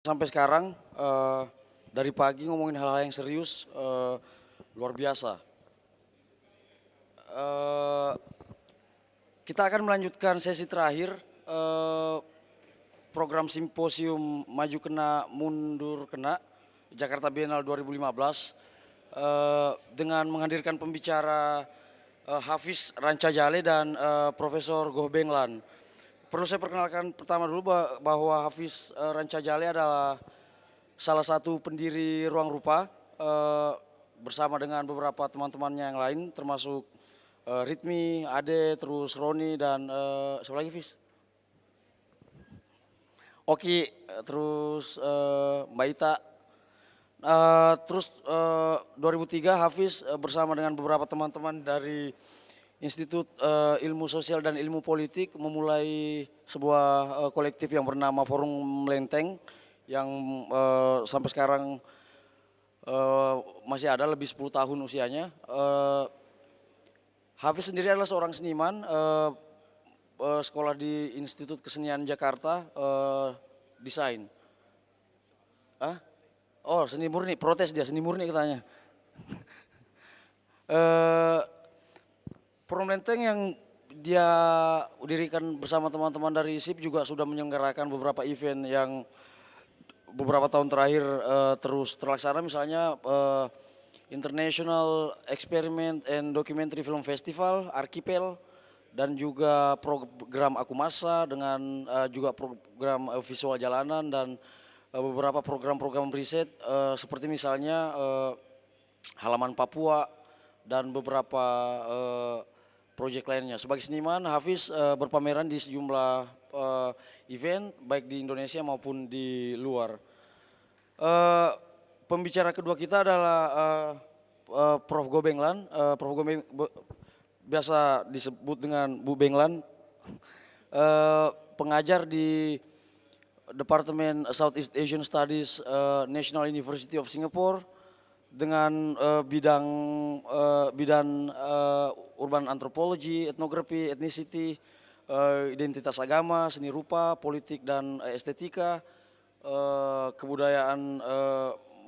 sampai sekarang dari pagi ngomongin hal-hal yang serius, luar biasa. Eh, kita akan melanjutkan sesi terakhir program Simposium Maju Kena Mundur Kena Jakarta Biennale 2015 dengan menghadirkan pembicara Hafiz Rancajale dan Profesor Goh Beng Lan. Perlu saya perkenalkan pertama dulu bahwa Hafiz Rancajale adalah salah satu pendiri ruangrupa bersama dengan beberapa teman-temannya yang lain, termasuk Ritmi, Ade, terus Roni, dan siapa lagi, Hafiz? Oki, terus Mbak Ita. Terus 2003 Hafiz bersama dengan beberapa teman-teman dari Institut Ilmu Sosial dan Ilmu Politik memulai sebuah kolektif yang bernama Forum Lenteng yang sampai sekarang masih ada lebih 10 tahun usianya. Hafiz sendiri adalah seorang seniman, sekolah di Institut Kesenian Jakarta, desain. Oh, seni murni, protes dia, seni murni katanya. Forum Lenteng yang dia dirikan bersama teman-teman dari SIP juga sudah menyelenggarakan beberapa event yang beberapa tahun terakhir terus terlaksana, misalnya International Experiment and Documentary Film Festival, Archipel, dan juga program Aku Masa dengan juga program visual jalanan dan beberapa program-program riset seperti misalnya Halaman Papua dan beberapa proyek lainnya. Sebagai seniman, Hafiz berpameran di sejumlah event baik di Indonesia maupun di luar. Pembicara kedua kita adalah Prof. Goh Beng Lan. Prof. Goh Beng biasa disebut dengan Bu Beng Lan, pengajar di Departemen Southeast Asian Studies National University of Singapore dengan bidang urban anthropology, etnografi, ethnicity, identitas agama, seni rupa, politik dan estetika, kebudayaan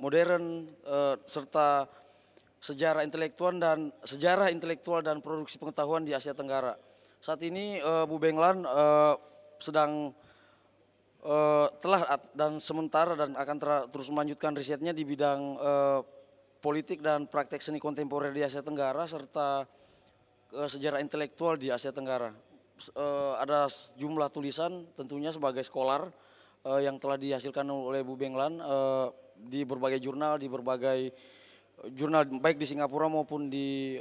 modern, serta sejarah intelektual dan produksi pengetahuan di Asia Tenggara. Saat ini Bu Beng Lan sedang telah dan sementara dan akan terus melanjutkan risetnya di bidang politik dan praktek seni kontemporer di Asia Tenggara serta sejarah intelektual di Asia Tenggara. Ada sejumlah tulisan tentunya sebagai scholar yang telah dihasilkan oleh Bu Beng Lan di berbagai jurnal baik di Singapura maupun di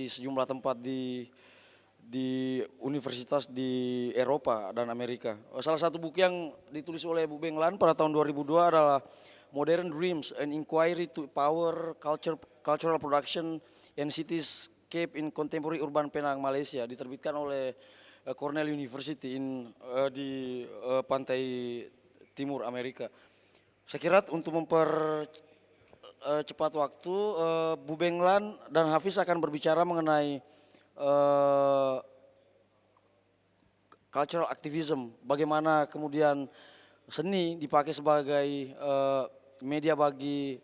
sejumlah tempat di universitas di Eropa dan Amerika. Salah satu buku yang ditulis oleh Bu Beng Lan pada tahun 2002 adalah Modern Dreams, an Inquiry to Power, Cultural Production and Cityscape in Contemporary Urban Penang, Malaysia, diterbitkan oleh Cornell University di pantai timur Amerika. Saya kira untuk mempercepat waktu, Bu Beng Lan dan Hafiz akan berbicara mengenai cultural activism, bagaimana kemudian seni dipakai sebagai media bagi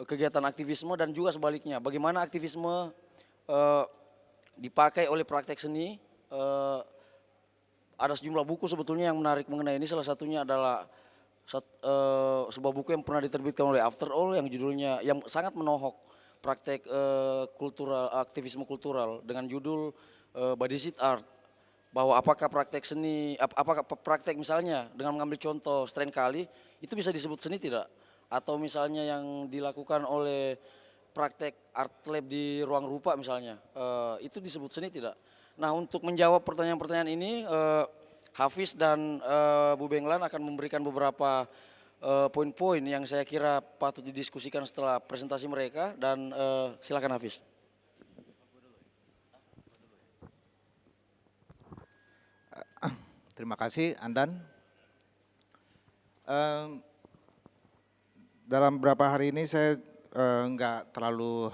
kegiatan aktivisme dan juga sebaliknya, bagaimana aktivisme dipakai oleh praktek seni. Ada sejumlah buku sebetulnya yang menarik mengenai ini, salah satunya adalah sebuah buku yang pernah diterbitkan oleh After All yang judulnya yang sangat menohok praktek aktivisme kultural dengan judul Body Seat Art, bahwa apakah praktek seni, apakah praktek misalnya dengan mengambil contoh strain kali itu bisa disebut seni tidak, atau misalnya yang dilakukan oleh praktek art lab di ruangrupa misalnya, itu disebut seni tidak. Nah, untuk menjawab pertanyaan-pertanyaan ini, Hafiz dan Bu Beng Lan akan memberikan beberapa poin-poin yang saya kira patut didiskusikan setelah presentasi mereka, dan silakan Hafiz. Terima kasih Andan. Dalam beberapa hari ini saya nggak terlalu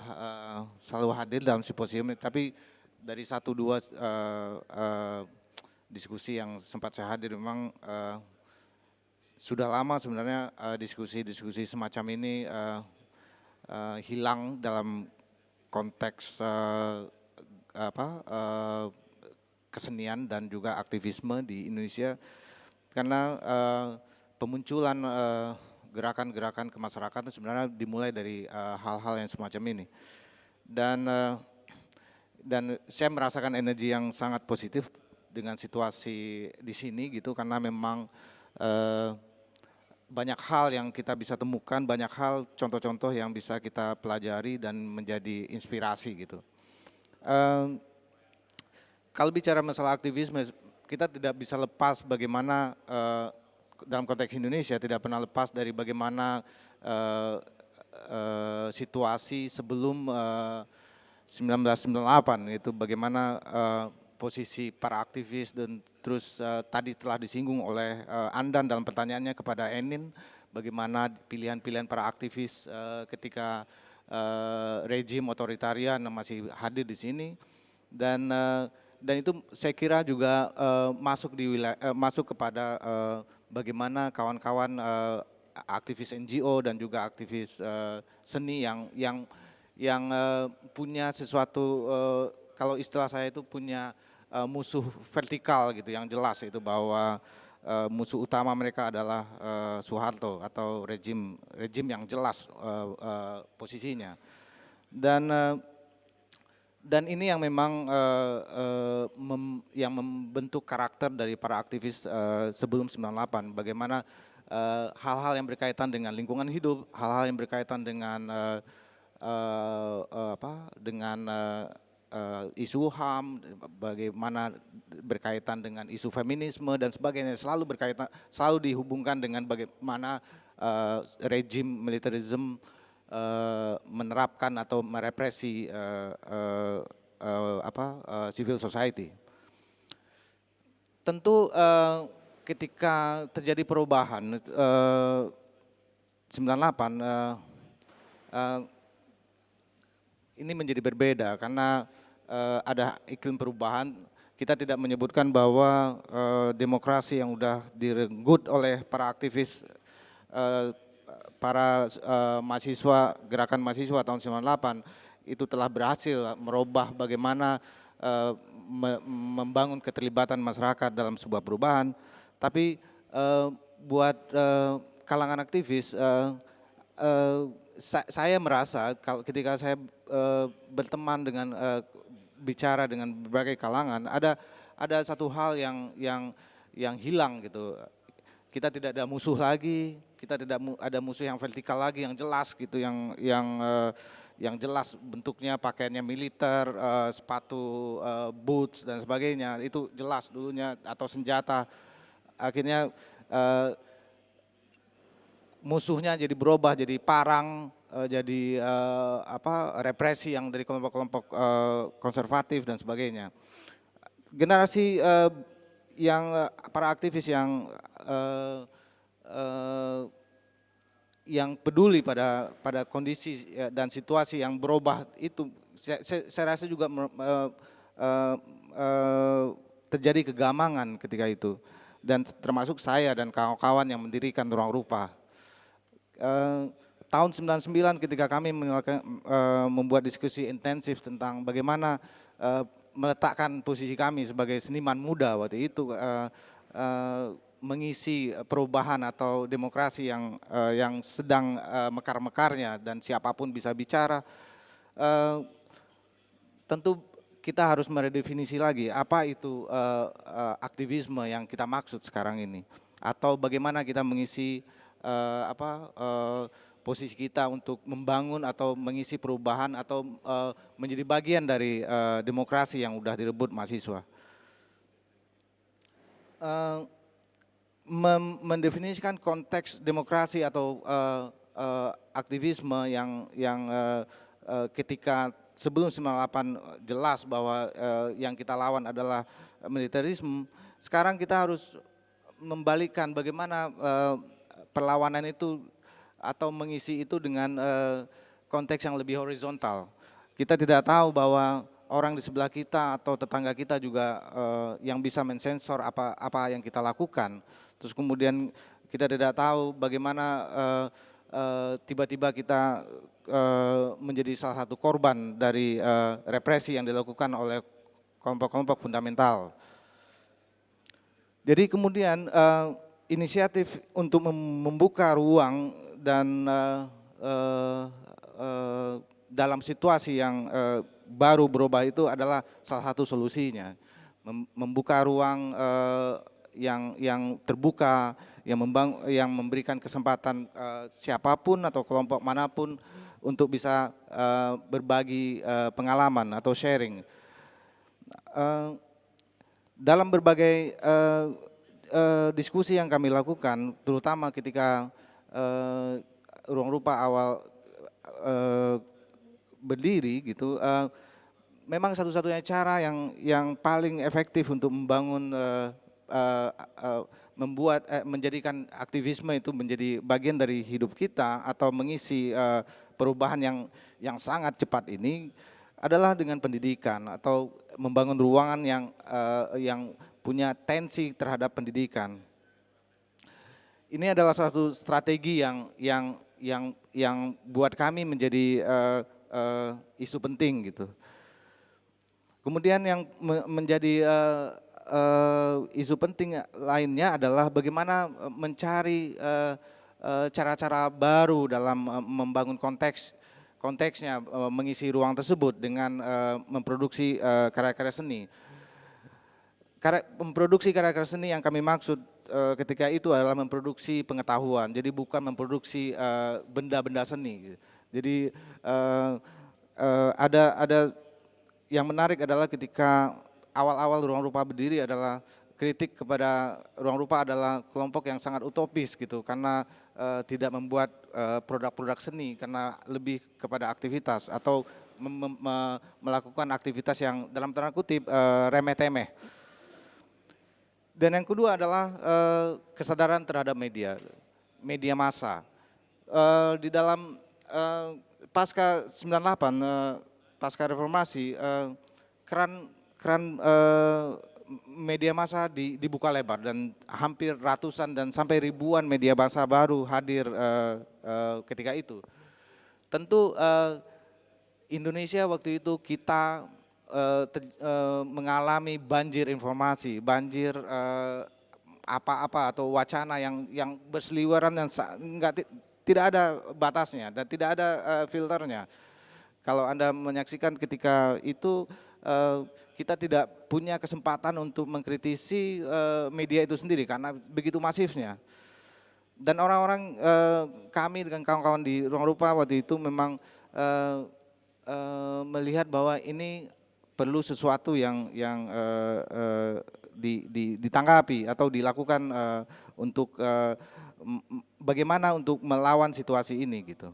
selalu hadir dalam simposium, tapi dari 1-2 diskusi yang sempat saya hadir memang sudah lama sebenarnya diskusi-diskusi semacam ini hilang dalam konteks kesenian dan juga aktivisme di Indonesia, karena pemunculan gerakan-gerakan kemasyarakatan sebenarnya dimulai dari hal-hal yang semacam ini. Dan saya merasakan energi yang sangat positif dengan situasi di sini gitu, karena memang banyak hal yang kita bisa temukan, banyak hal contoh-contoh yang bisa kita pelajari dan menjadi inspirasi gitu. Kalau bicara masalah aktivisme, kita tidak bisa lepas bagaimana dalam konteks Indonesia tidak pernah lepas dari bagaimana situasi sebelum 1998, itu bagaimana posisi para aktivis, dan terus tadi telah disinggung oleh Andan dalam pertanyaannya kepada Enin, bagaimana pilihan-pilihan para aktivis ketika rejim otoritarian masih hadir di sini, dan itu saya kira juga masuk kepada bagaimana kawan-kawan aktivis NGO dan juga aktivis seni yang punya sesuatu, kalau istilah saya itu punya musuh vertikal gitu yang jelas, itu bahwa musuh utama mereka adalah Soeharto atau rejim yang jelas posisinya, dan ini yang memang yang membentuk karakter dari para aktivis sebelum 98, bagaimana hal-hal yang berkaitan dengan lingkungan hidup, hal-hal yang berkaitan dengan isu HAM, bagaimana berkaitan dengan isu feminisme dan sebagainya, selalu dihubungkan dengan bagaimana rejim militerisme menerapkan atau merepresi civil society. Tentu ketika terjadi perubahan 98, ini menjadi berbeda karena ada iklim perubahan. Kita tidak menyebutkan bahwa demokrasi yang sudah direnggut oleh para aktivis, para mahasiswa, gerakan mahasiswa tahun 98 itu telah berhasil merubah bagaimana membangun keterlibatan masyarakat dalam sebuah perubahan. Tapi buat kalangan aktivis, saya merasa ketika saya berteman dengan bicara dengan berbagai kalangan, ada satu hal yang hilang gitu. Kita tidak ada musuh lagi, kita tidak ada musuh yang vertikal lagi, yang jelas gitu, yang jelas bentuknya, pakaiannya militer, sepatu boots dan sebagainya, itu jelas dulunya, atau senjata. Akhirnya musuhnya jadi berubah jadi parang, jadi represi yang dari kelompok-kelompok konservatif dan sebagainya. Generasi yang para aktivis yang peduli pada kondisi dan situasi yang berubah itu, saya rasa juga terjadi kegamangan ketika itu, dan termasuk saya dan kawan-kawan yang mendirikan ruangrupa. Tahun 99 ketika kami membuat diskusi intensif tentang bagaimana meletakkan posisi kami sebagai seniman muda waktu itu, mengisi perubahan atau demokrasi yang sedang mekar-mekarnya dan siapapun bisa bicara. Tentu kita harus meredefinisi lagi apa itu aktivisme yang kita maksud sekarang ini, atau bagaimana kita mengisi posisi kita untuk membangun atau mengisi perubahan atau menjadi bagian dari demokrasi yang sudah direbut mahasiswa. Mendefinisikan konteks demokrasi atau aktivisme yang ketika sebelum 98 jelas bahwa yang kita lawan adalah militerisme, sekarang kita harus membalikkan bagaimana perlawanan itu atau mengisi itu dengan konteks yang lebih horizontal. Kita tidak tahu bahwa orang di sebelah kita atau tetangga kita juga yang bisa mensensor apa yang kita lakukan. Terus kemudian kita tidak tahu bagaimana tiba-tiba kita menjadi salah satu korban dari represi yang dilakukan oleh kelompok-kelompok fundamental. Jadi kemudian inisiatif untuk membuka ruang dan dalam situasi yang baru berubah itu adalah salah satu solusinya. Membuka ruang yang terbuka, yang memberikan kesempatan siapapun atau kelompok manapun untuk bisa berbagi pengalaman atau sharing. Dalam berbagai diskusi yang kami lakukan, terutama ketika ruangrupa awal berdiri gitu, memang satu-satunya cara yang paling efektif untuk membangun menjadikan aktivisme itu menjadi bagian dari hidup kita atau mengisi perubahan yang sangat cepat ini adalah dengan pendidikan atau membangun ruangan yang punya tensi terhadap pendidikan. Ini adalah satu strategi yang buat kami menjadi isu penting gitu. Kemudian yang menjadi isu penting lainnya adalah bagaimana mencari cara-cara baru dalam membangun konteksnya, mengisi ruang tersebut dengan memproduksi karya-karya seni. Memproduksi karya-karya seni yang kami maksud ketika itu adalah memproduksi pengetahuan, jadi bukan memproduksi benda-benda seni. Jadi ada yang menarik adalah ketika awal-awal ruangrupa berdiri adalah kritik kepada ruangrupa adalah kelompok yang sangat utopis gitu, karena tidak membuat produk-produk seni, karena lebih kepada aktivitas atau melakukan aktivitas yang dalam tanda kutip remeh-temeh. Dan yang kedua adalah kesadaran terhadap media massa. Di dalam pasca 98, pasca reformasi, keran media massa dibuka lebar dan hampir ratusan dan sampai ribuan media massa baru hadir ketika itu. Tentu Indonesia waktu itu kita mengalami banjir informasi, banjir apa-apa atau wacana yang berseliweran dan tidak ada batasnya dan tidak ada filternya. Kalau Anda menyaksikan ketika itu, kita tidak punya kesempatan untuk mengkritisi media itu sendiri karena begitu masifnya. Dan orang-orang kami dengan kawan-kawan di ruangrupa waktu itu memang melihat bahwa ini perlu sesuatu yang ditanggapi atau dilakukan untuk bagaimana untuk melawan situasi ini gitu.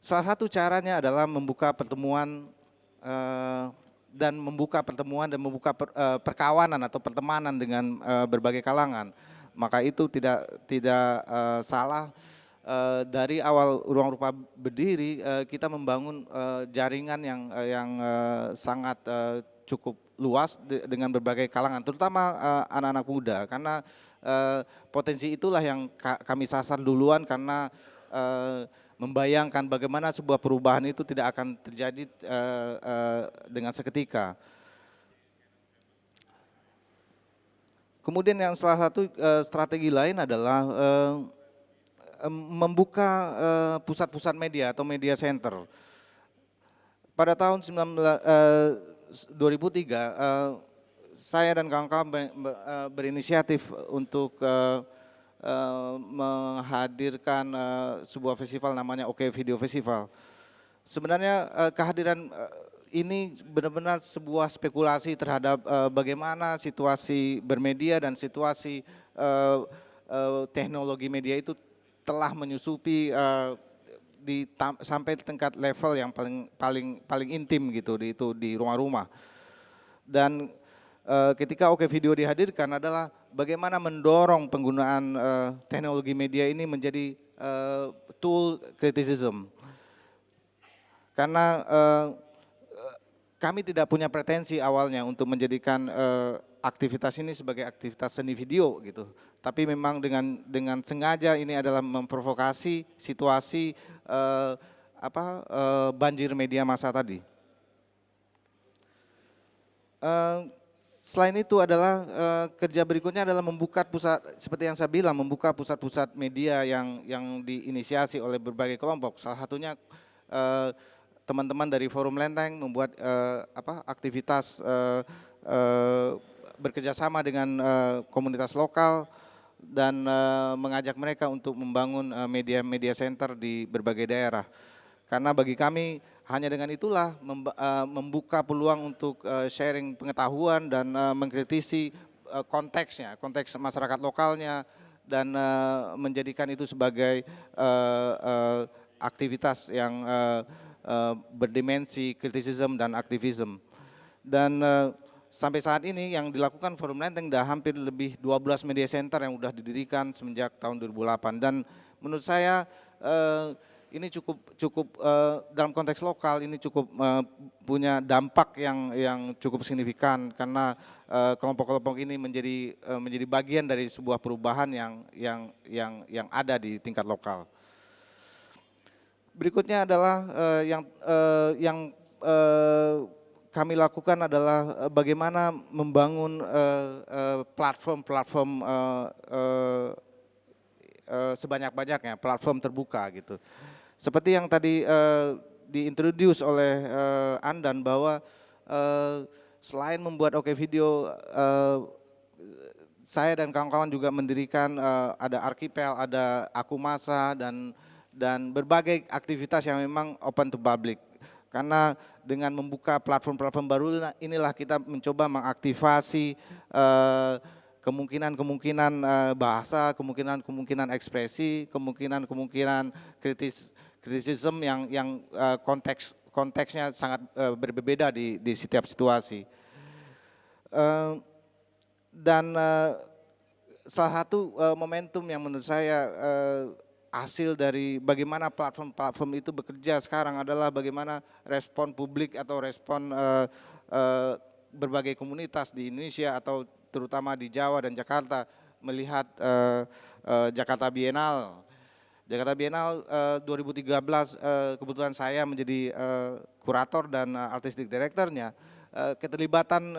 Salah satu caranya adalah membuka pertemuan dan membuka perkawanan atau pertemanan dengan berbagai kalangan. Maka itu tidak salah. Dari awal ruangrupa berdiri, kita membangun jaringan yang sangat cukup luas dengan berbagai kalangan, terutama anak-anak muda, karena potensi itulah yang kami sasar duluan, karena membayangkan bagaimana sebuah perubahan itu tidak akan terjadi dengan seketika. Kemudian yang salah satu strategi lain adalah membuka pusat-pusat media atau media center. Pada tahun 2003, saya dan kawan-kawan berinisiatif untuk menghadirkan sebuah festival namanya Oke Video Festival. Sebenarnya kehadiran ini benar-benar sebuah spekulasi terhadap bagaimana situasi bermedia dan situasi teknologi media itu telah menyusupi sampai tingkat level yang paling intim gitu di rumah-rumah. Dan ketika Oke Video dihadirkan adalah bagaimana mendorong penggunaan teknologi media ini menjadi tool criticism. Karena kami tidak punya pretensi awalnya untuk menjadikan aktivitas ini sebagai aktivitas seni video gitu. Tapi memang dengan sengaja ini adalah memprovokasi situasi banjir media massa tadi. Selain itu adalah kerja berikutnya adalah membuka pusat, seperti yang saya bilang, membuka pusat-pusat media yang diinisiasi oleh berbagai kelompok. Salah satunya teman-teman dari Forum Lenteng membuat aktivitas bekerjasama dengan komunitas lokal dan mengajak mereka untuk membangun media center di berbagai daerah. Karena bagi kami hanya dengan itulah membuka peluang untuk sharing pengetahuan dan mengkritisi konteks masyarakat lokalnya dan menjadikan itu sebagai aktivitas yang berdimensi criticism dan activism. Dan sampai saat ini yang dilakukan Forum Lenteng sudah hampir lebih 12 media center yang sudah didirikan semenjak tahun 2008, dan menurut saya ini cukup dalam konteks lokal ini cukup punya dampak yang cukup signifikan, karena kelompok-kelompok ini menjadi bagian dari sebuah perubahan yang ada di tingkat lokal. Berikutnya adalah yang kami lakukan adalah bagaimana membangun platform-platform sebanyak-banyaknya, platform terbuka gitu. Seperti yang tadi diintroduce oleh Andan, bahwa selain membuat video, saya dan kawan-kawan juga mendirikan ada Arkipel, ada Aku Masa, dan berbagai aktivitas yang memang open to public. Karena dengan membuka platform-platform baru inilah kita mencoba mengaktifasi kemungkinan bahasa, kemungkinan ekspresi, kemungkinan kritisisme yang konteksnya sangat berbeda di setiap situasi. Dan salah satu momentum yang menurut saya hasil dari bagaimana platform itu bekerja sekarang adalah bagaimana respon publik atau respon berbagai komunitas di Indonesia atau terutama di Jawa dan Jakarta melihat Jakarta Biennale. Jakarta Biennale 2013 kebetulan saya menjadi kurator dan artistic directornya. Keterlibatan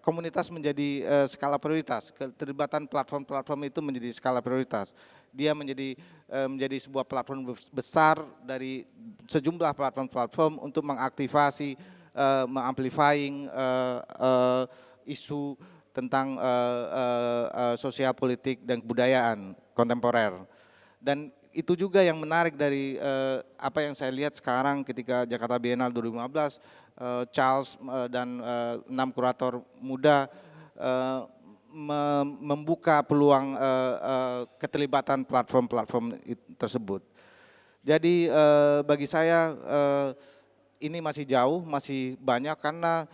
komunitas menjadi skala prioritas, keterlibatan platform-platform itu menjadi skala prioritas. Dia menjadi sebuah platform besar dari sejumlah platform-platform untuk mengaktifasi, mengamplifying isu tentang sosial politik dan kebudayaan kontemporer. Dan itu juga yang menarik dari apa yang saya lihat sekarang ketika Jakarta Biennale 2015, Charles dan 6 kurator muda membuka peluang keterlibatan platform-platform tersebut. Jadi bagi saya ini masih jauh, masih banyak, karena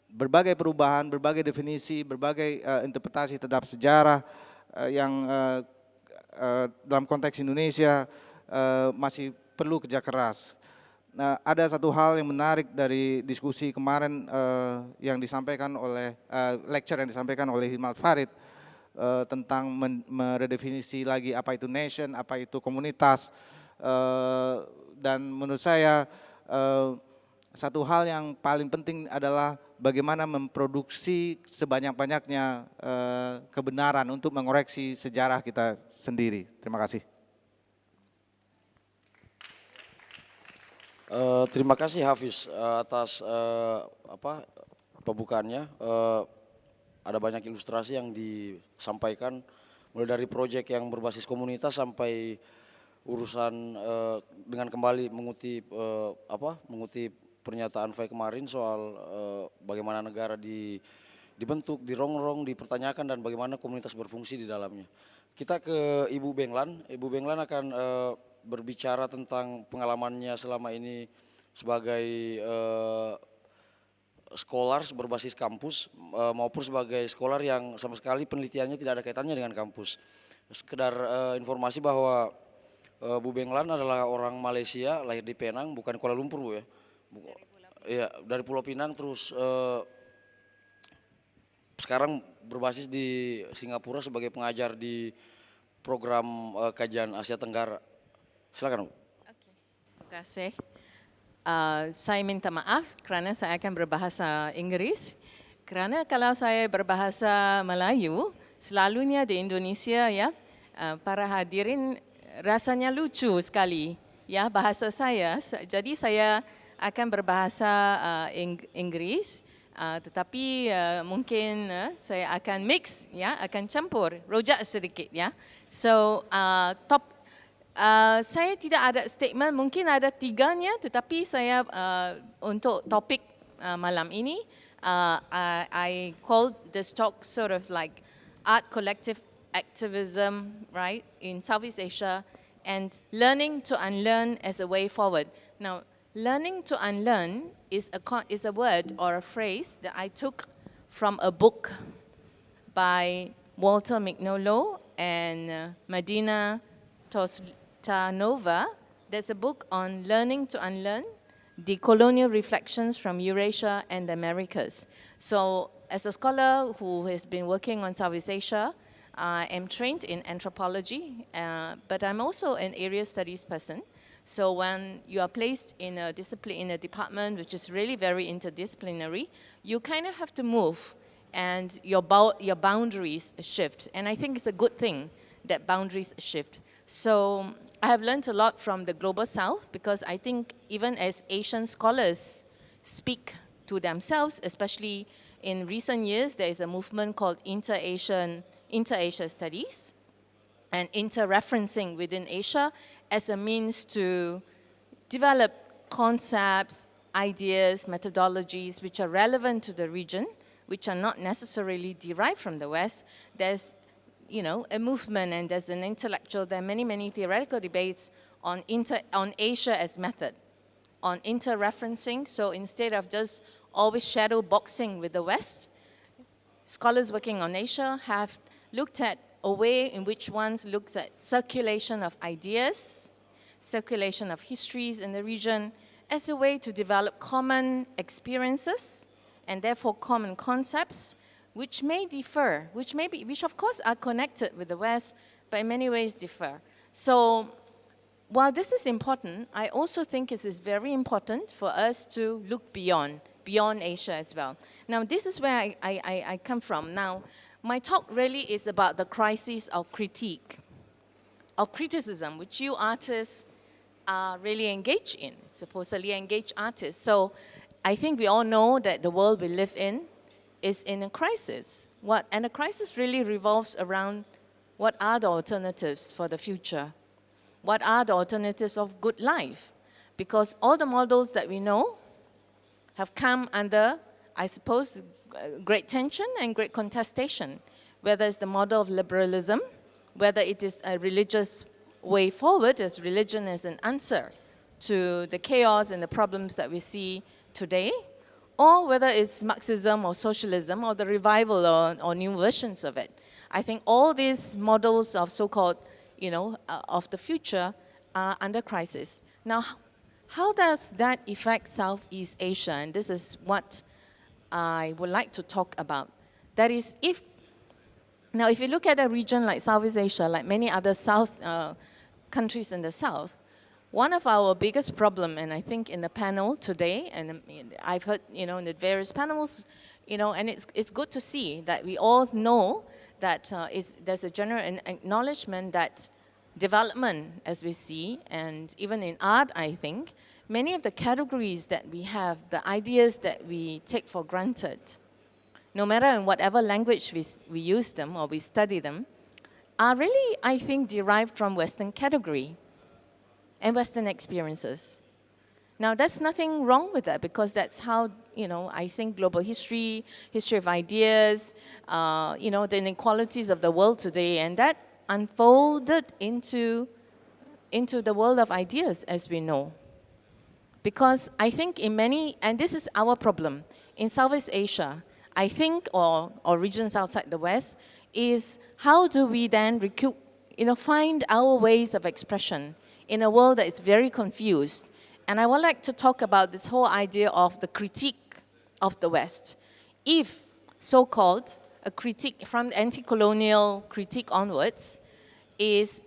berbagai perubahan, berbagai definisi, berbagai interpretasi terhadap sejarah yang dalam konteks Indonesia masih perlu kerja keras. Nah, ada satu hal yang menarik dari diskusi kemarin yang disampaikan oleh lecture yang disampaikan oleh Himmat Farid tentang meredefinisi lagi apa itu nation, apa itu komunitas, dan menurut saya satu hal yang paling penting adalah bagaimana memproduksi sebanyak-banyaknya kebenaran untuk mengoreksi sejarah kita sendiri. Terima kasih. Terima kasih Hafiz atas pembukaannya. Ada banyak ilustrasi yang disampaikan, mulai dari proyek yang berbasis komunitas sampai urusan dengan kembali mengutip pernyataan Fai kemarin soal bagaimana negara dibentuk, dirongrong, dipertanyakan, dan bagaimana komunitas berfungsi di dalamnya. Kita ke Ibu Beng Lan. Ibu Beng Lan akan berbicara tentang pengalamannya selama ini sebagai scholars berbasis kampus maupun sebagai scholar yang sama sekali penelitiannya tidak ada kaitannya dengan kampus. Sekedar informasi bahwa Bu Beng Lan adalah orang Malaysia, lahir di Penang, bukan Kuala Lumpur, Bu ya. ya dari Pulau Pinang terus sekarang berbasis di Singapura sebagai pengajar di program kajian Asia Tenggara. Silakan, Bu. Oke. Terima kasih. Saya minta maaf kerana saya akan berbahasa Inggeris. Kerana kalau saya berbahasa Melayu, selalunya di Indonesia ya, para hadirin rasanya lucu sekali ya bahasa saya. Jadi saya akan berbahasa Inggeris, tetapi mungkin saya akan mix ya, akan campur, rojak sedikit ya. So saya tidak ada statement, mungkin ada tiganya, tetapi saya untuk topik malam ini, I called this talk sort of like art collective activism, right, in Southeast Asia, and learning to unlearn as a way forward. Now, learning to unlearn is a word or a phrase that I took from a book by Walter Mignolo and Medina Tostanova. There's a book on learning to unlearn, decolonial reflections from Eurasia and the Americas. So as a scholar who has been working on Southeast Asia, I am trained in anthropology, but I'm also an area studies person. So when you are placed in a discipline, in a department which is really very interdisciplinary, you kind of have to move and your boundaries shift. And I think it's a good thing that boundaries shift. So I have learned a lot from the Global South, because I think even as Asian scholars speak to themselves, especially in recent years, there is a movement called Inter-Asia Studies and inter-referencing within Asia as a means to develop concepts, ideas, methodologies which are relevant to the region, which are not necessarily derived from the West. There's a movement, and there's an intellectual, there are many, many theoretical debates on Asia as method, on inter-referencing. So instead of just always shadow boxing with the West, scholars working on Asia have looked at a way in which one looks at circulation of ideas, circulation of histories in the region as a way to develop common experiences and therefore common concepts, which may differ, which of course are connected with the West, but in many ways differ. So while this is important, I also think it is very important for us to look beyond Asia as well. Now, this is where I come from. Now, my talk really is about the crisis of critique, of criticism, which you artists are really engaged in, supposedly engaged artists. So I think we all know that the world we live in is in a crisis. And the crisis really revolves around what are the alternatives for the future? What are the alternatives of good life? Because all the models that we know have come under, I suppose, great tension and great contestation, whether it's the model of liberalism, whether it is a religious way forward, as religion as an answer to the chaos and the problems that we see today, or whether it's Marxism or socialism or the revival or new versions of it. I think all these models of so-called, of the future are under crisis. Now, how does that affect Southeast Asia? And this is what I would like to talk about. That is, if you look at a region like Southeast Asia, like many other countries in the South, one of our biggest problem, and I think in the panel today, and I've heard, in the various panels, and it's good to see that we all know that there's a general acknowledgement that development, as we see, and even in art, I think, many of the categories that we have, the ideas that we take for granted, no matter in whatever language we use them or we study them, are really, I think, derived from Western category and Western experiences. Now, there's nothing wrong with that, because that's how, I think global history of ideas, the inequalities of the world today, and that unfolded into the world of ideas as we know. Because I think and this is our problem, in Southeast Asia, I think, or regions outside the West, is how do we then find our ways of expression in a world that is very confused And I would like to talk about this whole idea of the critique of the West. If so-called a critique from anti-colonial critique onwards is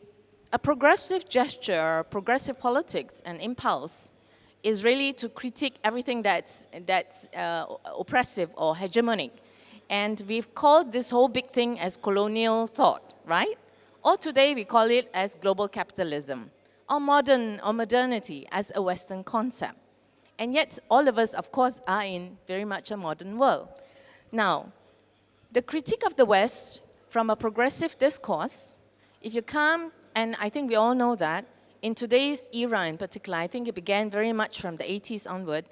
a progressive gesture, progressive politics and impulse is really to critique everything that's oppressive or hegemonic. And we've called this whole big thing as colonial thought, right? Or today we call it as global capitalism, or modernity as a Western concept. And yet all of us, of course, are in very much a modern world. Now, the critique of the West from a progressive discourse, if you come, and I think we all know that, in today's era in particular, I think it began very much from the 80s onward,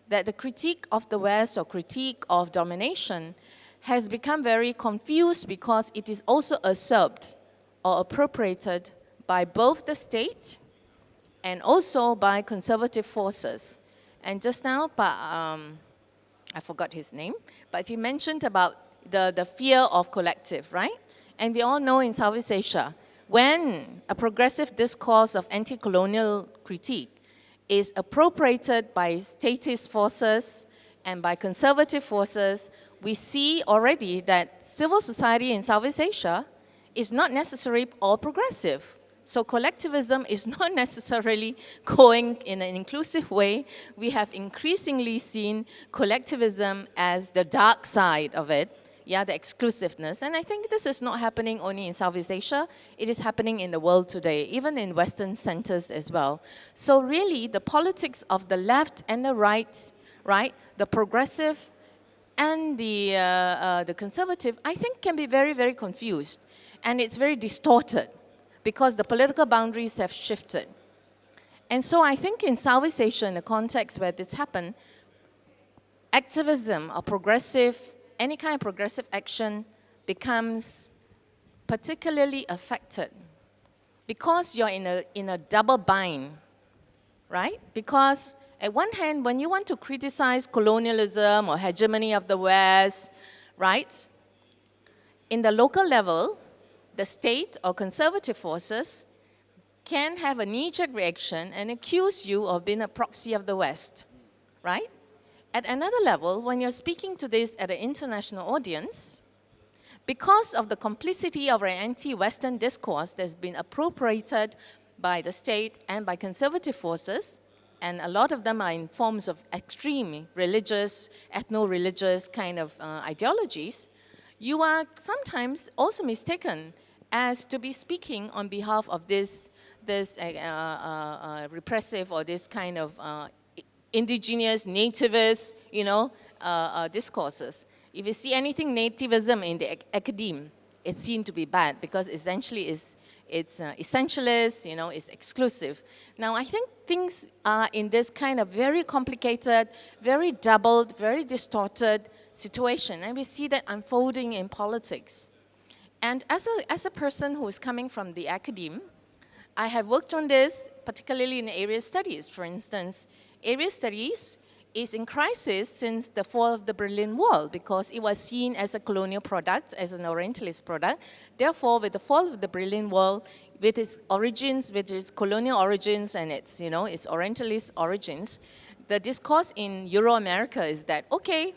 that the critique of the West or critique of domination has become very confused because it is also usurped or appropriated by both the state and also by conservative forces. And just now, I forgot his name, but he mentioned about the fear of collective, right? And we all know in Southeast Asia, when a progressive discourse of anti-colonial critique is appropriated by statist forces and by conservative forces, we see already that civil society in Southeast Asia is not necessarily all progressive. So collectivism is not necessarily going in an inclusive way. We have increasingly seen collectivism as the dark side of it, yeah, the exclusiveness. And I think this is not happening only in Southeast Asia, it is happening in the world today, even in Western centers as well. So really, the politics of the left and the right, the progressive and the conservative, I think can be very, very confused. And it's very distorted because the political boundaries have shifted. And so I think in Southeast Asia, in the context where this happened, activism or progressive, any kind of progressive action becomes particularly affected because you're in a double bind, right? Because at one hand, when you want to criticize colonialism or hegemony of the West, right? In the local level, the state or conservative forces can have a knee-jerk reaction and accuse you of being a proxy of the West, right? At another level, when you're speaking to this at an international audience, because of the complicity of an anti-Western discourse that's been appropriated by the state and by conservative forces, and a lot of them are in forms of extreme religious, ethno-religious kind of ideologies, you are sometimes also mistaken as to be speaking on behalf of this repressive or this kind of indigenous, nativist, discourses. If you see anything nativism in the academe, it's seen to be bad because essentially it's essentialist, it's exclusive. Now, I think things are in this kind of very complicated, very doubled, very distorted situation, and we see that unfolding in politics. And as a person who is coming from the academe, I have worked on this, particularly in area studies. For instance, area studies is in crisis since the fall of the Berlin Wall because it was seen as a colonial product, as an Orientalist product. Therefore, with the fall of the Berlin Wall, with its origins, with its colonial origins and its, its Orientalist origins, the discourse in Euro-America is that, okay,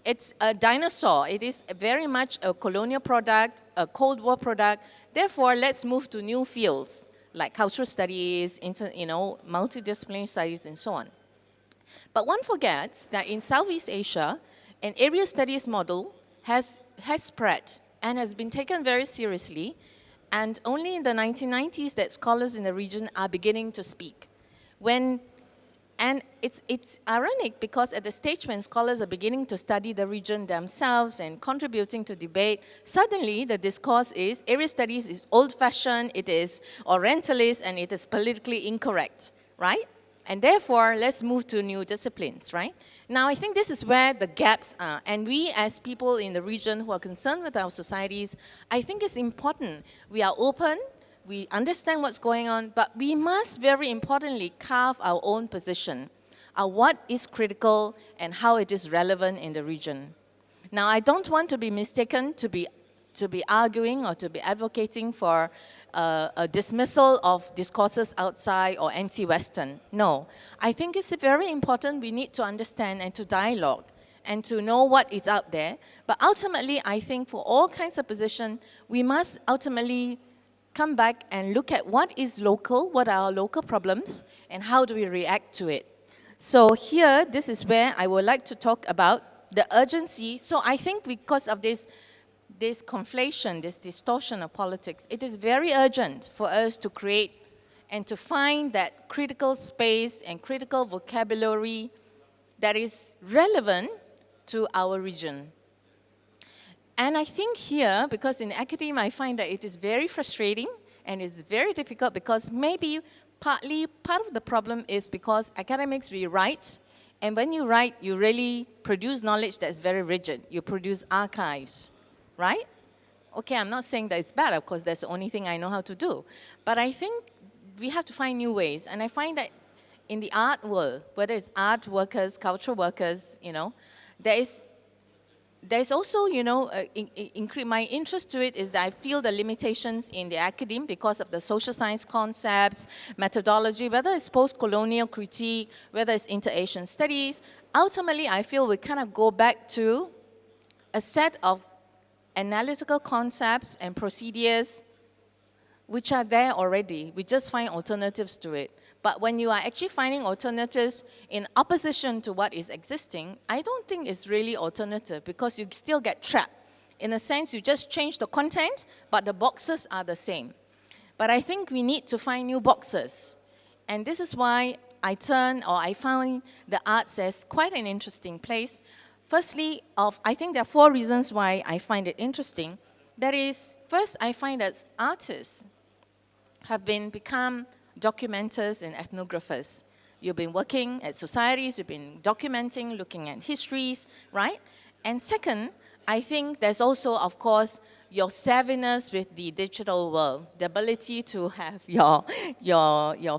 it's a dinosaur. It is very much a colonial product, a Cold War product. Therefore, let's move to new fields like cultural studies, multidisciplinary studies, and so on. But one forgets that in Southeast Asia, an area studies model has spread and has been taken very seriously, and only in the 1990s that scholars in the region are beginning to speak. And it's ironic because at the stage when scholars are beginning to study the region themselves and contributing to debate, suddenly the discourse is area studies is old-fashioned, it is Orientalist, and it is politically incorrect, right? And therefore, let's move to new disciplines, right? Now, I think this is where the gaps are. And we, as people in the region who are concerned with our societies, I think it's important. We are open, we understand what's going on, but we must, very importantly, carve our own position, what is critical and how it is relevant in the region. Now, I don't want to be mistaken to be arguing or to be advocating for a dismissal of discourses outside or anti-Western. No, I think it's very important we need to understand and to dialogue and to know what is out there. But ultimately, I think for all kinds of position, we must ultimately come back and look at what is local, what are our local problems, and how do we react to it. So here, this is where I would like to talk about the urgency. So I think because of this conflation, this distortion of politics, it is very urgent for us to create and to find that critical space and critical vocabulary that is relevant to our region. And I think here, because in academia I find that it is very frustrating and it's very difficult because maybe part of the problem is because academics, we write, and when you write, you really produce knowledge that's very rigid. You produce archives, right? Okay, I'm not saying that it's bad, of course, that's the only thing I know how to do. But I think we have to find new ways. And I find that in the art world, whether it's art workers, cultural workers, you know, there's also, you know, my interest to it is that I feel the limitations in the academe because of the social science concepts, methodology, whether it's post-colonial critique, whether it's inter-Asian studies. Ultimately, I feel we kind of go back to a set of analytical concepts and procedures which are there already. We just find alternatives to it. But when you are actually finding alternatives in opposition to what is existing, I don't think it's really alternative because you still get trapped. In a sense, you just change the content, but the boxes are the same. But I think we need to find new boxes. And this is why I found the arts as quite an interesting place. Firstly, I think there are 4 reasons why I find it interesting. That is, first, I find that artists have become documenters and ethnographers. You've been working at societies, you've been documenting, looking at histories, right? And second, I think there's also, of course, your savviness with the digital world, the ability to have your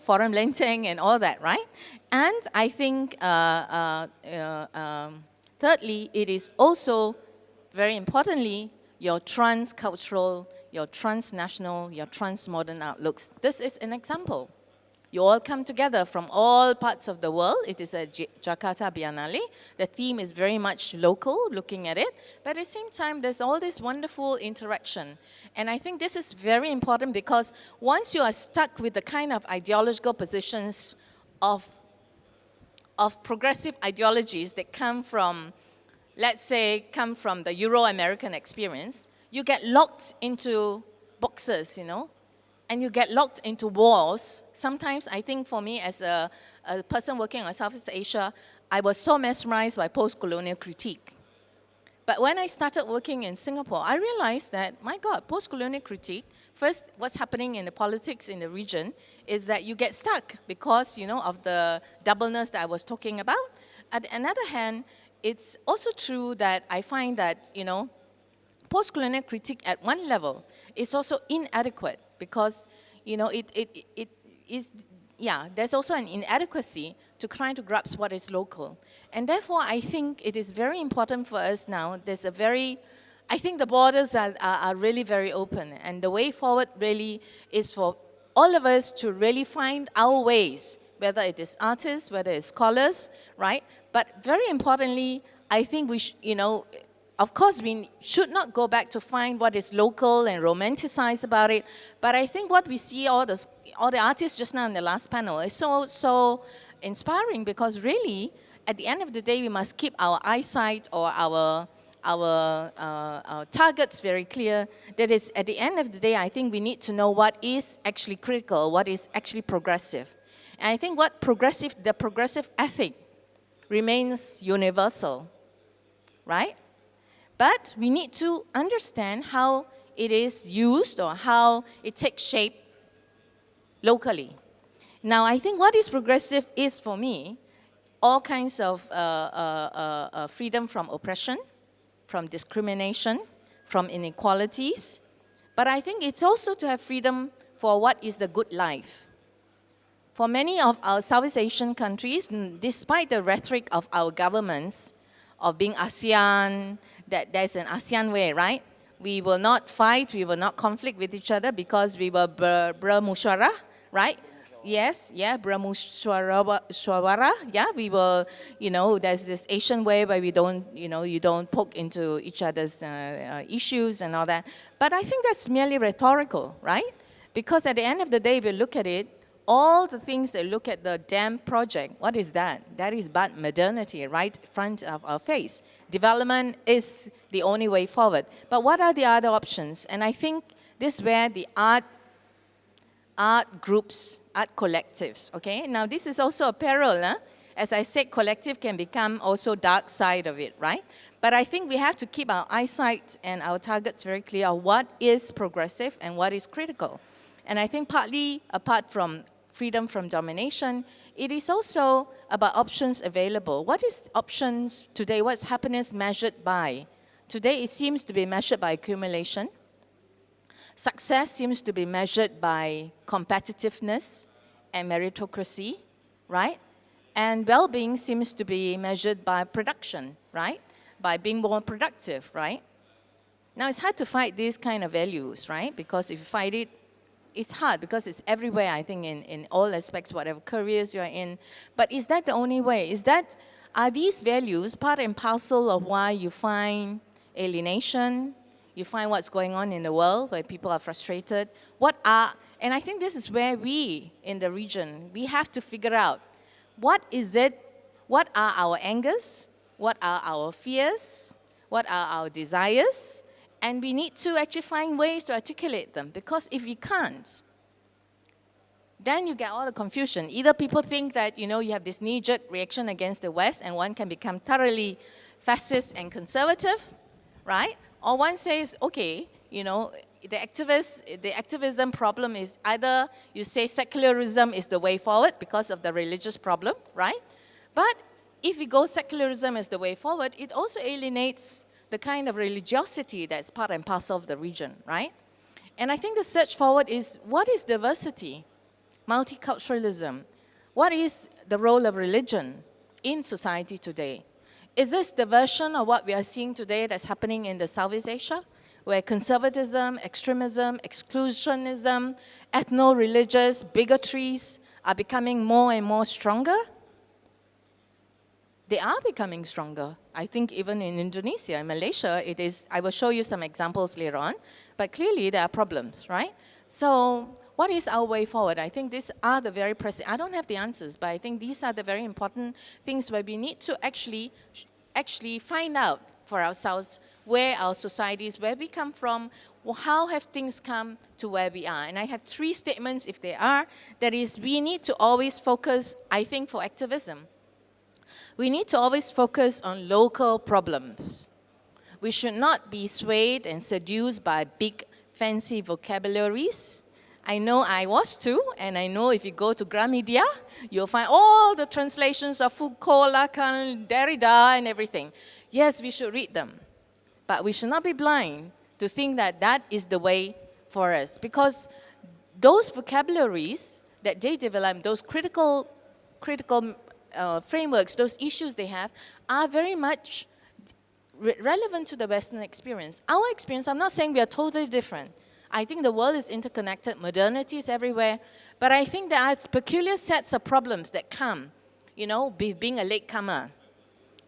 forum Lenteng and all that, right? And I think, thirdly, it is also, very importantly, your transcultural, your transnational, your transmodern outlooks. This is an example. You all come together from all parts of the world. It is a Jakarta Biennale. The theme is very much local, looking at it. But at the same time, there's all this wonderful interaction. And I think this is very important because once you are stuck with the kind of ideological positions of progressive ideologies that come from, let's say, the Euro-American experience, you get locked into boxes, you know, and you get locked into walls. Sometimes I think for me as a person working on Southeast Asia, I was so mesmerized by post-colonial critique. But when I started working in Singapore, I realized that, my God, post-colonial critique, first, what's happening in the politics in the region is that you get stuck because, you know, of the doubleness that I was talking about. On the other hand, it's also true that I find that, you know, post-colonial critique at one level is also inadequate because, you know, there's also an inadequacy to trying to grasp what is local. And therefore, I think it is very important for us now. I think the borders are really very open. And the way forward really is for all of us to really find our ways, whether it is artists, whether it's scholars, right? But very importantly, I think of course, we should not go back to find what is local and romanticize about it. But I think what we see all the artists just now in the last panel is so inspiring because really, at the end of the day, we must keep our eyesight or our targets very clear. That is, at the end of the day, I think we need to know what is actually critical, what is actually progressive. And I think the progressive ethic remains universal, right? But we need to understand how it is used or how it takes shape locally. Now, I think what is progressive is, for me, all kinds of freedom from oppression, from discrimination, from inequalities. But I think it's also to have freedom for what is the good life. For many of our Southeast Asian countries, despite the rhetoric of our governments of being ASEAN, that there's an ASEAN way, right? We will not fight, we will not conflict with each other because we will bermusyawarah, right? Yes, yeah, bermusyawarah, yeah, we will, there's this Asian way where we don't, you don't poke into each other's issues and all that. But I think that's merely rhetorical, right? Because at the end of the day, if you look at it, all the things that look at the dam project, what is that? That is but modernity right in front of our face. Development is the only way forward. But what are the other options? And I think this is where the art groups, art collectives, okay? Now this is also a peril, huh? As I said, collective can become also dark side of it, right? But I think we have to keep our eyesight and our targets very clear of what is progressive and what is critical. And I think partly, apart from freedom from domination, it is also about options available. What is options today? What's happiness measured by? Today it seems to be measured by accumulation. Success seems to be measured by competitiveness and meritocracy, right? And well-being seems to be measured by production, right? By being more productive, right? Now it's hard to fight these kind of values, right? Because if you fight it, it's hard because it's everywhere, I think, in all aspects, whatever careers you're in. But is that the only way? Are these values part and parcel of why you find alienation, you find what's going on in the world where people are frustrated? And I think this is where we, in the region, we have to figure out what are our angers, what are our fears, what are our desires, and we need to actually find ways to articulate them, because if we can't, then you get all the confusion. Either people think that, you have this knee-jerk reaction against the West and one can become thoroughly fascist and conservative, right? Or one says, okay, the activism problem is either you say secularism is the way forward because of the religious problem, right? But if we go secularism as the way forward, it also alienates the kind of religiosity that's part and parcel of the region, right? And I think the search forward is, what is diversity? Multiculturalism. What is the role of religion in society today? Is this the version of what we are seeing today that's happening in the Southeast Asia, where conservatism, extremism, exclusionism, ethno-religious bigotries are becoming more and more stronger? They are becoming stronger. I think even in Indonesia, in Malaysia, it is. I will show you some examples later on, but clearly there are problems, right? So what is our way forward? I think these are the very pressing. I don't have the answers, but I think these are the very important things where we need to actually find out for ourselves where our societies, where we come from, how have things come to where we are. And I have 3 statements, if they are. That is, we need to always focus, I think, for activism. We need to always focus on local problems. We should not be swayed and seduced by big, fancy vocabularies. I know I was too, and I know if you go to Gramedia, you'll find all the translations of Foucault, Lacan, Derrida, and everything. Yes, we should read them, but we should not be blind to think that that is the way for us, because those vocabularies that they develop, those critical frameworks, those issues they have, are very much relevant to the Western experience. Our experience, I'm not saying we are totally different. I think the world is interconnected, modernity is everywhere, but I think there are peculiar sets of problems that come, being a latecomer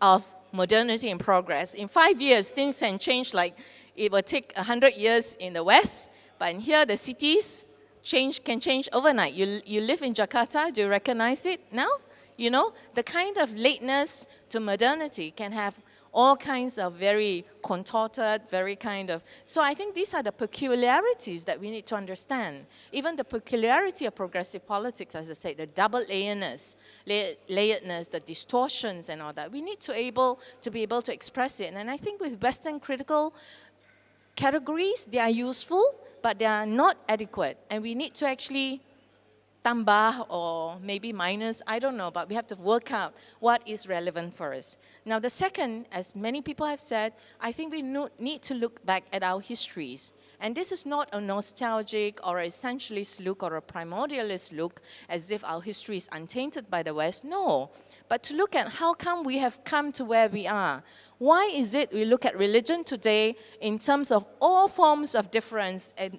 of modernity and progress. In 5 years, things can change, like it will take 100 years in the West, but in here, the cities can change overnight. You live in Jakarta, do you recognize it now? The kind of lateness to modernity can have all kinds of very contorted, so I think these are the peculiarities that we need to understand. Even the peculiarity of progressive politics, as I said, the double layeredness, the distortions and all that, we need to be able to express it. And I think with Western critical categories, they are useful, but they are not adequate. And we need to actually tambah or maybe minus, I don't know, but we have to work out what is relevant for us. Now the second, as many people have said, I think we need to look back at our histories And this is not a nostalgic or a essentialist look or a primordialist look as if our history is untainted by the West. No, but to look at how come we have come to where we are. Why is it we look at religion today in terms of all forms of difference? And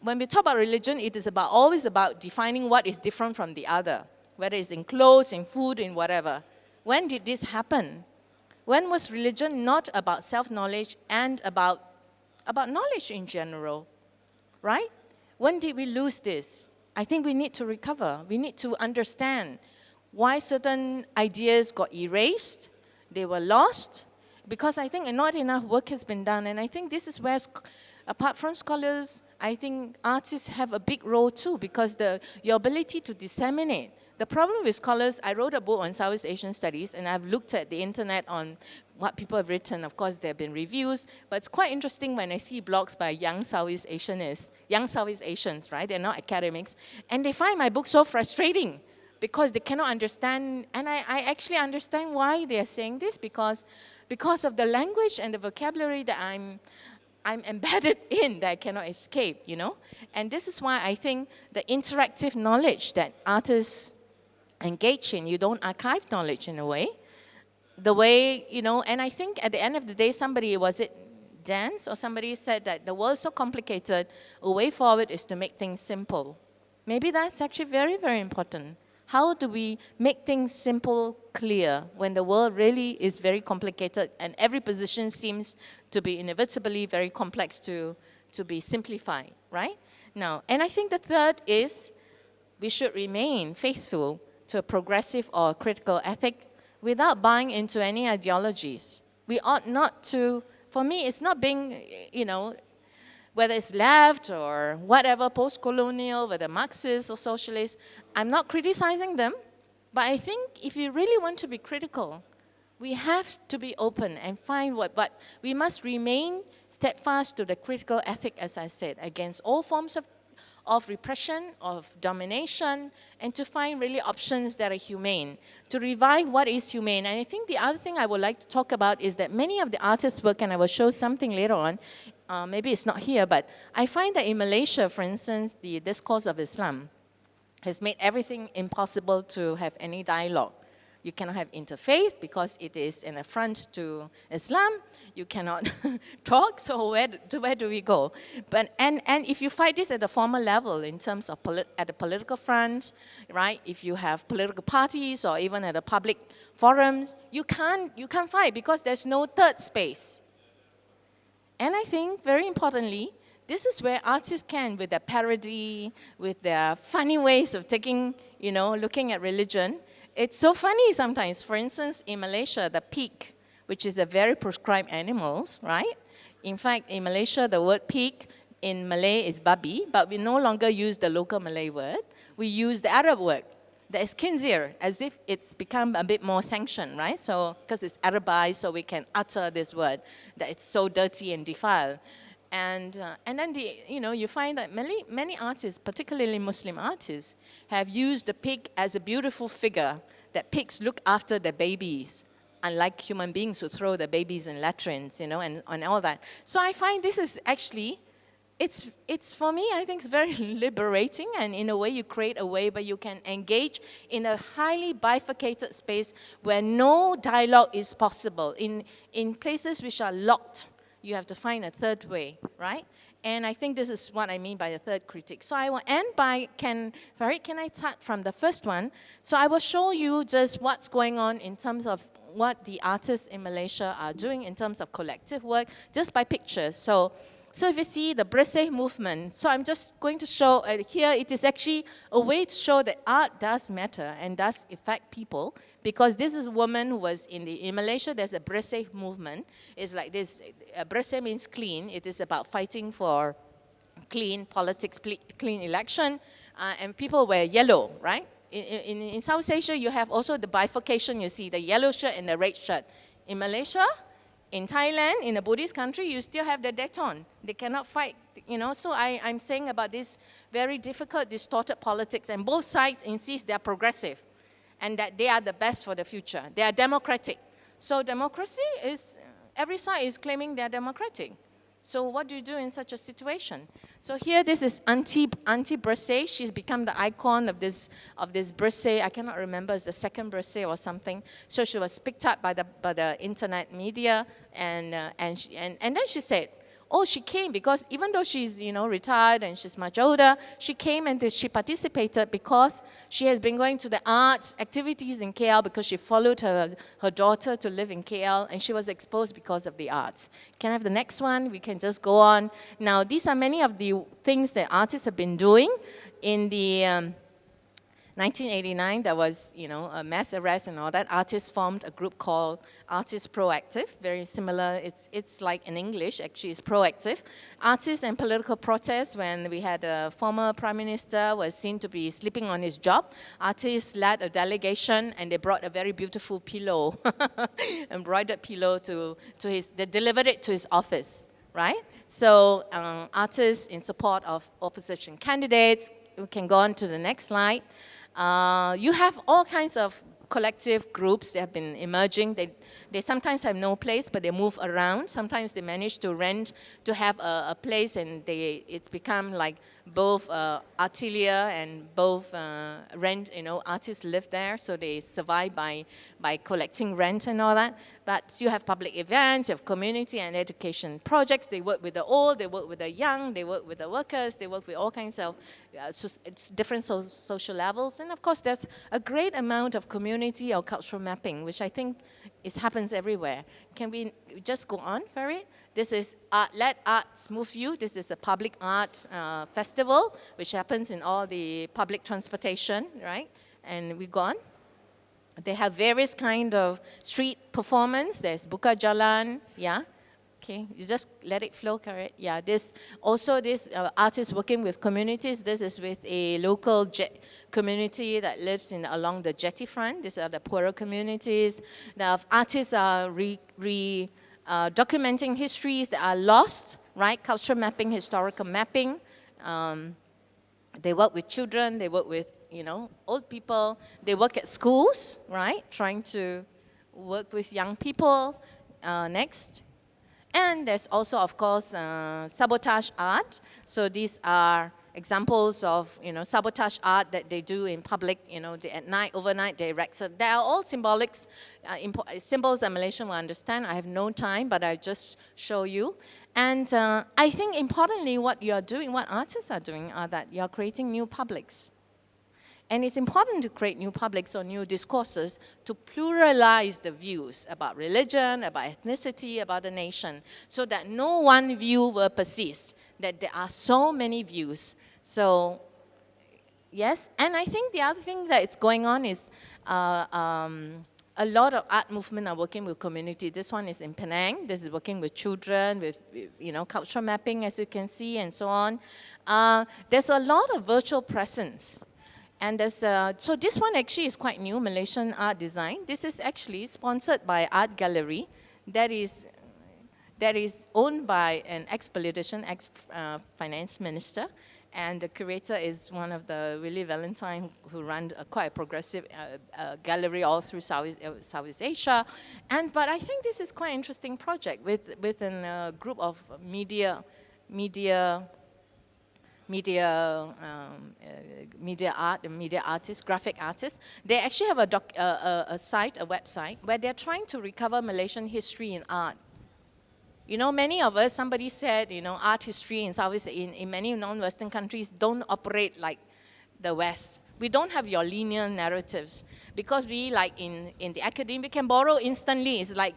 when we talk about religion, it is always about defining what is different from the other, whether it's in clothes, in food, in whatever. When did this happen? When was religion not about self-knowledge and about knowledge in general, right? When did we lose this? I think we need to recover. We need to understand why certain ideas got erased, they were lost, because I think not enough work has been done. And I think this is where, apart from scholars, I think artists have a big role too, because your ability to disseminate. The problem with scholars, I wrote a book on Southeast Asian studies, and I've looked at the internet on what people have written. Of course, there have been reviews, but it's quite interesting when I see blogs by young Southeast Asians, right? They're not academics, and they find my book so frustrating because they cannot understand, and I actually understand why they are saying this, because of the language and the vocabulary that I'm embedded in, that I cannot escape, you know? And this is why I think the interactive knowledge that artists engage in, you don't archive knowledge in a way, the way, you know, and I think at the end of the day, was it Dance or somebody said that the world is so complicated, a way forward is to make things simple. Maybe that's actually very, very important. How do we make things simple, clear, when the world really is very complicated and every position seems to be inevitably very complex to be simplified, right? Now, and I think the third is we should remain faithful to a progressive or critical ethic without buying into any ideologies. We ought not to, for me, it's not being, you know, whether it's left or whatever, post-colonial, whether Marxist or socialist, I'm not criticizing them, but I think if you really want to be critical, we have to be open and find but we must remain steadfast to the critical ethic, as I said, against all forms of repression, of domination, and to find really options that are humane, to revive what is humane. And I think the other thing I would like to talk about is that many of the artists' work, and I will show something later on, maybe it's not here, but I find that in Malaysia, for instance, the discourse of Islam has made everything impossible to have any dialogue. You cannot have interfaith because it is an affront to Islam. You cannot talk, so where do we go? But and if you fight this at the formal level in terms of at the political front, right? If you have political parties or even at the public forums, you can't fight because there's no third space. And I think very importantly, this is where artists can, with their parody, with their funny ways of taking, you know, looking at religion. It's so funny sometimes. For instance, in Malaysia, the pig, which is a very proscribed animal, right? In fact, in Malaysia, the word pig in Malay is babi, but we no longer use the local Malay word. We use the Arab word, that is khinzir, as if it's become a bit more sanctioned, right? So, because it's Arabized, so we can utter this word, that it's so dirty and defiled. And then you find that many artists, particularly Muslim artists, have used the pig as a beautiful figure, that pigs look after their babies, unlike human beings who throw their babies in latrines, you know, and all that. So I find this is actually, it's for me, I think it's very liberating, and in a way you create a way where you can engage in a highly bifurcated space where no dialogue is possible. In places which are locked, you have to find a third way, right? And I think this is what I mean by the third critique. So I will end by, Farid, can I start from the first one? So I will show you just what's going on in terms of what the artists in Malaysia are doing in terms of collective work, just by pictures. So if you see the Bersih movement, so I'm just going to show here, it is actually a way to show that art does matter and does affect people, because this is a woman who was in Malaysia, there's a Bersih movement. It's like this, Bersih means clean. It is about fighting for clean politics, clean election, and people wear yellow, right? In South Asia, you have also the bifurcation, you see the yellow shirt and the red shirt. In Malaysia, in Thailand, in a Buddhist country, you still have the Deton. They cannot fight, you know. So I'm saying about this very difficult, distorted politics, and both sides insist they are progressive and that they are the best for the future. They are democratic. So democracy is, every side is claiming they are democratic. So what do you do in such a situation? So here, this is Auntie Bresset. She's become the icon of this Bresset. I cannot remember, it's the second Bresset or something. So she was picked up by the internet media, and then she said, oh, she came because even though she's, retired and she's much older, she came and she participated because she has been going to the arts activities in KL because she followed her daughter to live in KL, and she was exposed because of the arts. Can I have the next one? We can just go on. Now, these are many of the things that artists have been doing. In the 1989, there was, a mass arrest and all that. Artists formed a group called Artists Proactive, very similar. It's like in English, actually, it's proactive. Artists and political protests, when we had a former prime minister was seen to be sleeping on his job. Artists led a delegation, and they brought a very beautiful pillow, embroidered pillow they delivered it to his office, right? So artists in support of opposition candidates. We can go on to the next slide. You have all kinds of collective groups that have been emerging. They sometimes have no place, but they move around. Sometimes they manage to rent, to have a place, and it's become like both atelier and both rent. Artists live there, so they survive by collecting rent and all that. But you have public events, you have community and education projects. They work with the old, they work with the young, they work with the workers, they work with all kinds of it's different social levels. And of course, there's a great amount of community or cultural mapping, which I think happens everywhere. Can we just go on, Farid? This is Let Arts Move You. This is a public art festival, which happens in all the public transportation, right? And we go on. They have various kind of street performance. There's Buka Jalan, yeah. Okay, you just let it flow, correct? Yeah, this artist working with communities. This is with a local community that lives along the jetty front. These are the poorer communities. The artists are documenting histories that are lost, right? Cultural mapping, historical mapping. They work with children, they work with, old people. They work at schools, right? Trying to work with young people. Next. And there's also, of course, sabotage art. So these are examples of, sabotage art that they do in public, at night, overnight, they erect. So they are all symbolics, symbols that Malaysian will understand. I have no time, but I just show you. And I think importantly, what you are doing, what artists are doing, are that you're creating new publics. And it's important to create new publics or new discourses to pluralize the views about religion, about ethnicity, about the nation, so that no one view will persist, that there are so many views. So, yes, and I think the other thing that is going on is a lot of art movement are working with community. This one is in Penang. This is working with children, with cultural mapping, as you can see, and so on. There's a lot of virtual presence. And so this one actually is quite new, Malaysian art design. This is actually sponsored by Art Gallery that is owned by an ex-politician, ex-finance minister. And the curator is one of the Willie Valentine, who ran quite a progressive gallery all through Southeast Asia. But I think this is quite an interesting project with a group of media art and media artists, graphic artists. They actually have a website, where they're trying to recover Malaysian history in art. Many of us, somebody said, art history in Southeast, in many non-Western countries don't operate like the West. We don't have your linear narratives, because we, like in the academy, we can borrow instantly. It's like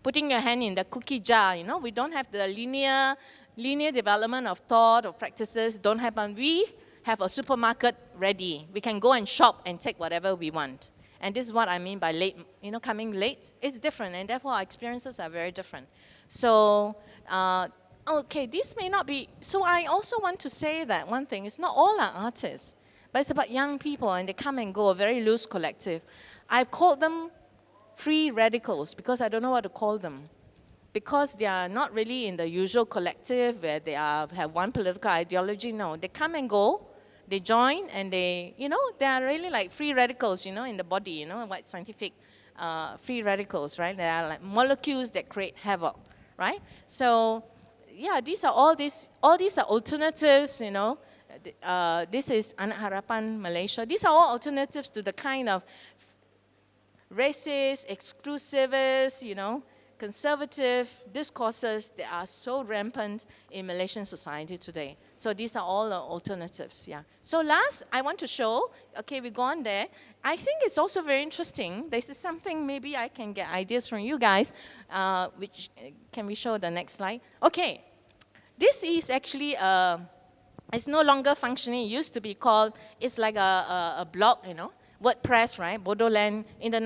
putting your hand in the cookie jar, We don't have the linear development of thought or practices. Don't happen. We have a supermarket ready. We can go and shop and take whatever we want. And this is what I mean by late, coming late. It's different, and therefore our experiences are very different. So, okay, this may not be, so I also want to say that one thing, it's not all our artists, but it's about young people, and they come and go, a very loose collective. I've called them free radicals, because I don't know what to call them. Because they are not really in the usual collective where they have one political ideology. No, they come and go, they join, and they are really like free radicals, in the body, white scientific free radicals, right? They are like molecules that create havoc, right? So yeah, all these are alternatives, you know. This is Anak Harapan Malaysia. These are all alternatives to the kind of racist, exclusivist, you know, conservative discourses that are so rampant in Malaysian society today. So these are all alternatives, yeah. So last, I want to show, okay, we go on there. I think it's also very interesting. This is something maybe I can get ideas from you guys, which, can we show the next slide? Okay, this is actually, it's no longer functioning. It used to be called, it's like a blog, you know, WordPress, right? Bodoland in the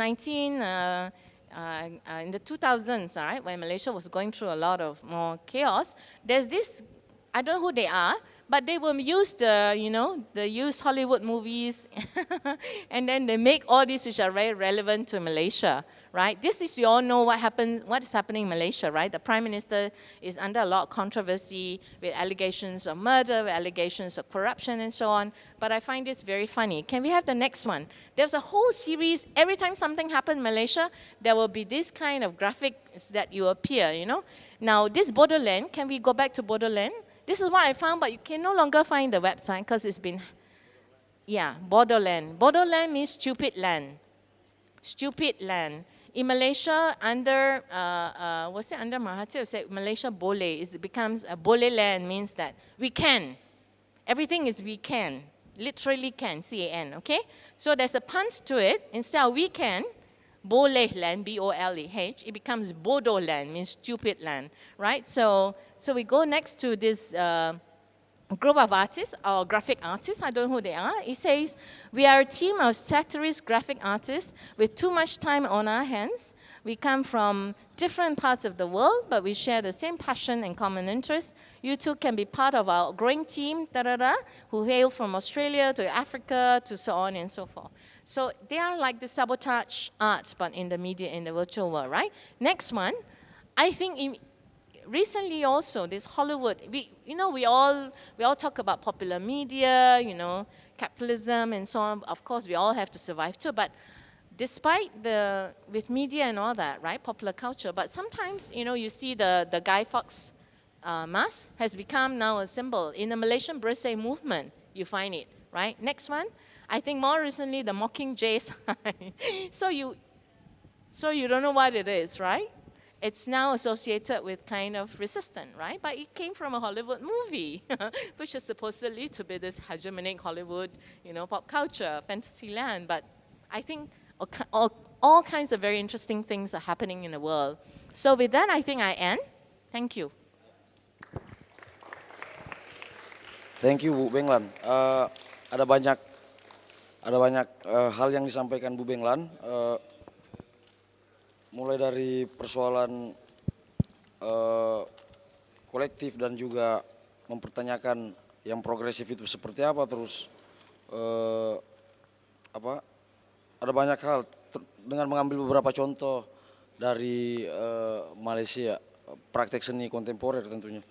in the 2000s, all right, when Malaysia was going through a lot of more chaos, there's this, I don't know who they are, but they will use the, you know, they use Hollywood movies, and then they make all these which are very relevant to Malaysia, right? This is, you all know what is happening in Malaysia, right? The Prime Minister is under a lot of controversy with allegations of murder, with allegations of corruption and so on, but I find this very funny. Can we have the next one? There's a whole series, every time something happens in Malaysia, there will be this kind of graphics that you appear, you know? Now, this Borderland, can we go back to Borderland? This is what I found, but you can no longer find the website because it's been, yeah, Borderland. Borderland means stupid land. Stupid land. In Malaysia, under, was it under Mahathir? It said Malaysia boleh. It becomes a boleh land, means that we can. Everything is we can. Literally can, C-A-N, okay? So there's a punch to it. Instead of we can, boleh land, B-O-L-E-H, it becomes bodoh land, means stupid land, right? So we go next to this group of artists, or graphic artists, I don't know who they are. It says, we are a team of satirist graphic artists with too much time on our hands. We come from different parts of the world, but we share the same passion and common interests. You too can be part of our growing team, who hail from Australia to Africa to so on and so forth. So they are like the sabotage arts, but in the media, in the virtual world, right? Next one, I think recently also, this Hollywood, we all talk about popular media, you know, capitalism and so on. Of course, we all have to survive too, but despite with media and all that, right, popular culture, but sometimes, you know, you see the Guy Fawkes mask has become now a symbol. In the Malaysian Bersih movement, you find it, right? Next one, I think more recently, the Mockingjay sign. So you don't know what it is, right? It's now associated with kind of resistance, right? But it came from a Hollywood movie, which is supposedly to be this hegemonic Hollywood, you know, pop culture, fantasy land. But I think all kinds of very interesting things are happening in the world. So with that, I think I end. Thank you. Thank you, Bu Beng Lan. Ada banyak hal yang disampaikan Bu Beng Lan. Mulai dari persoalan kolektif dan juga mempertanyakan yang progresif itu seperti apa, terus ada banyak hal dengan mengambil beberapa contoh dari Malaysia, praktek seni kontemporer tentunya.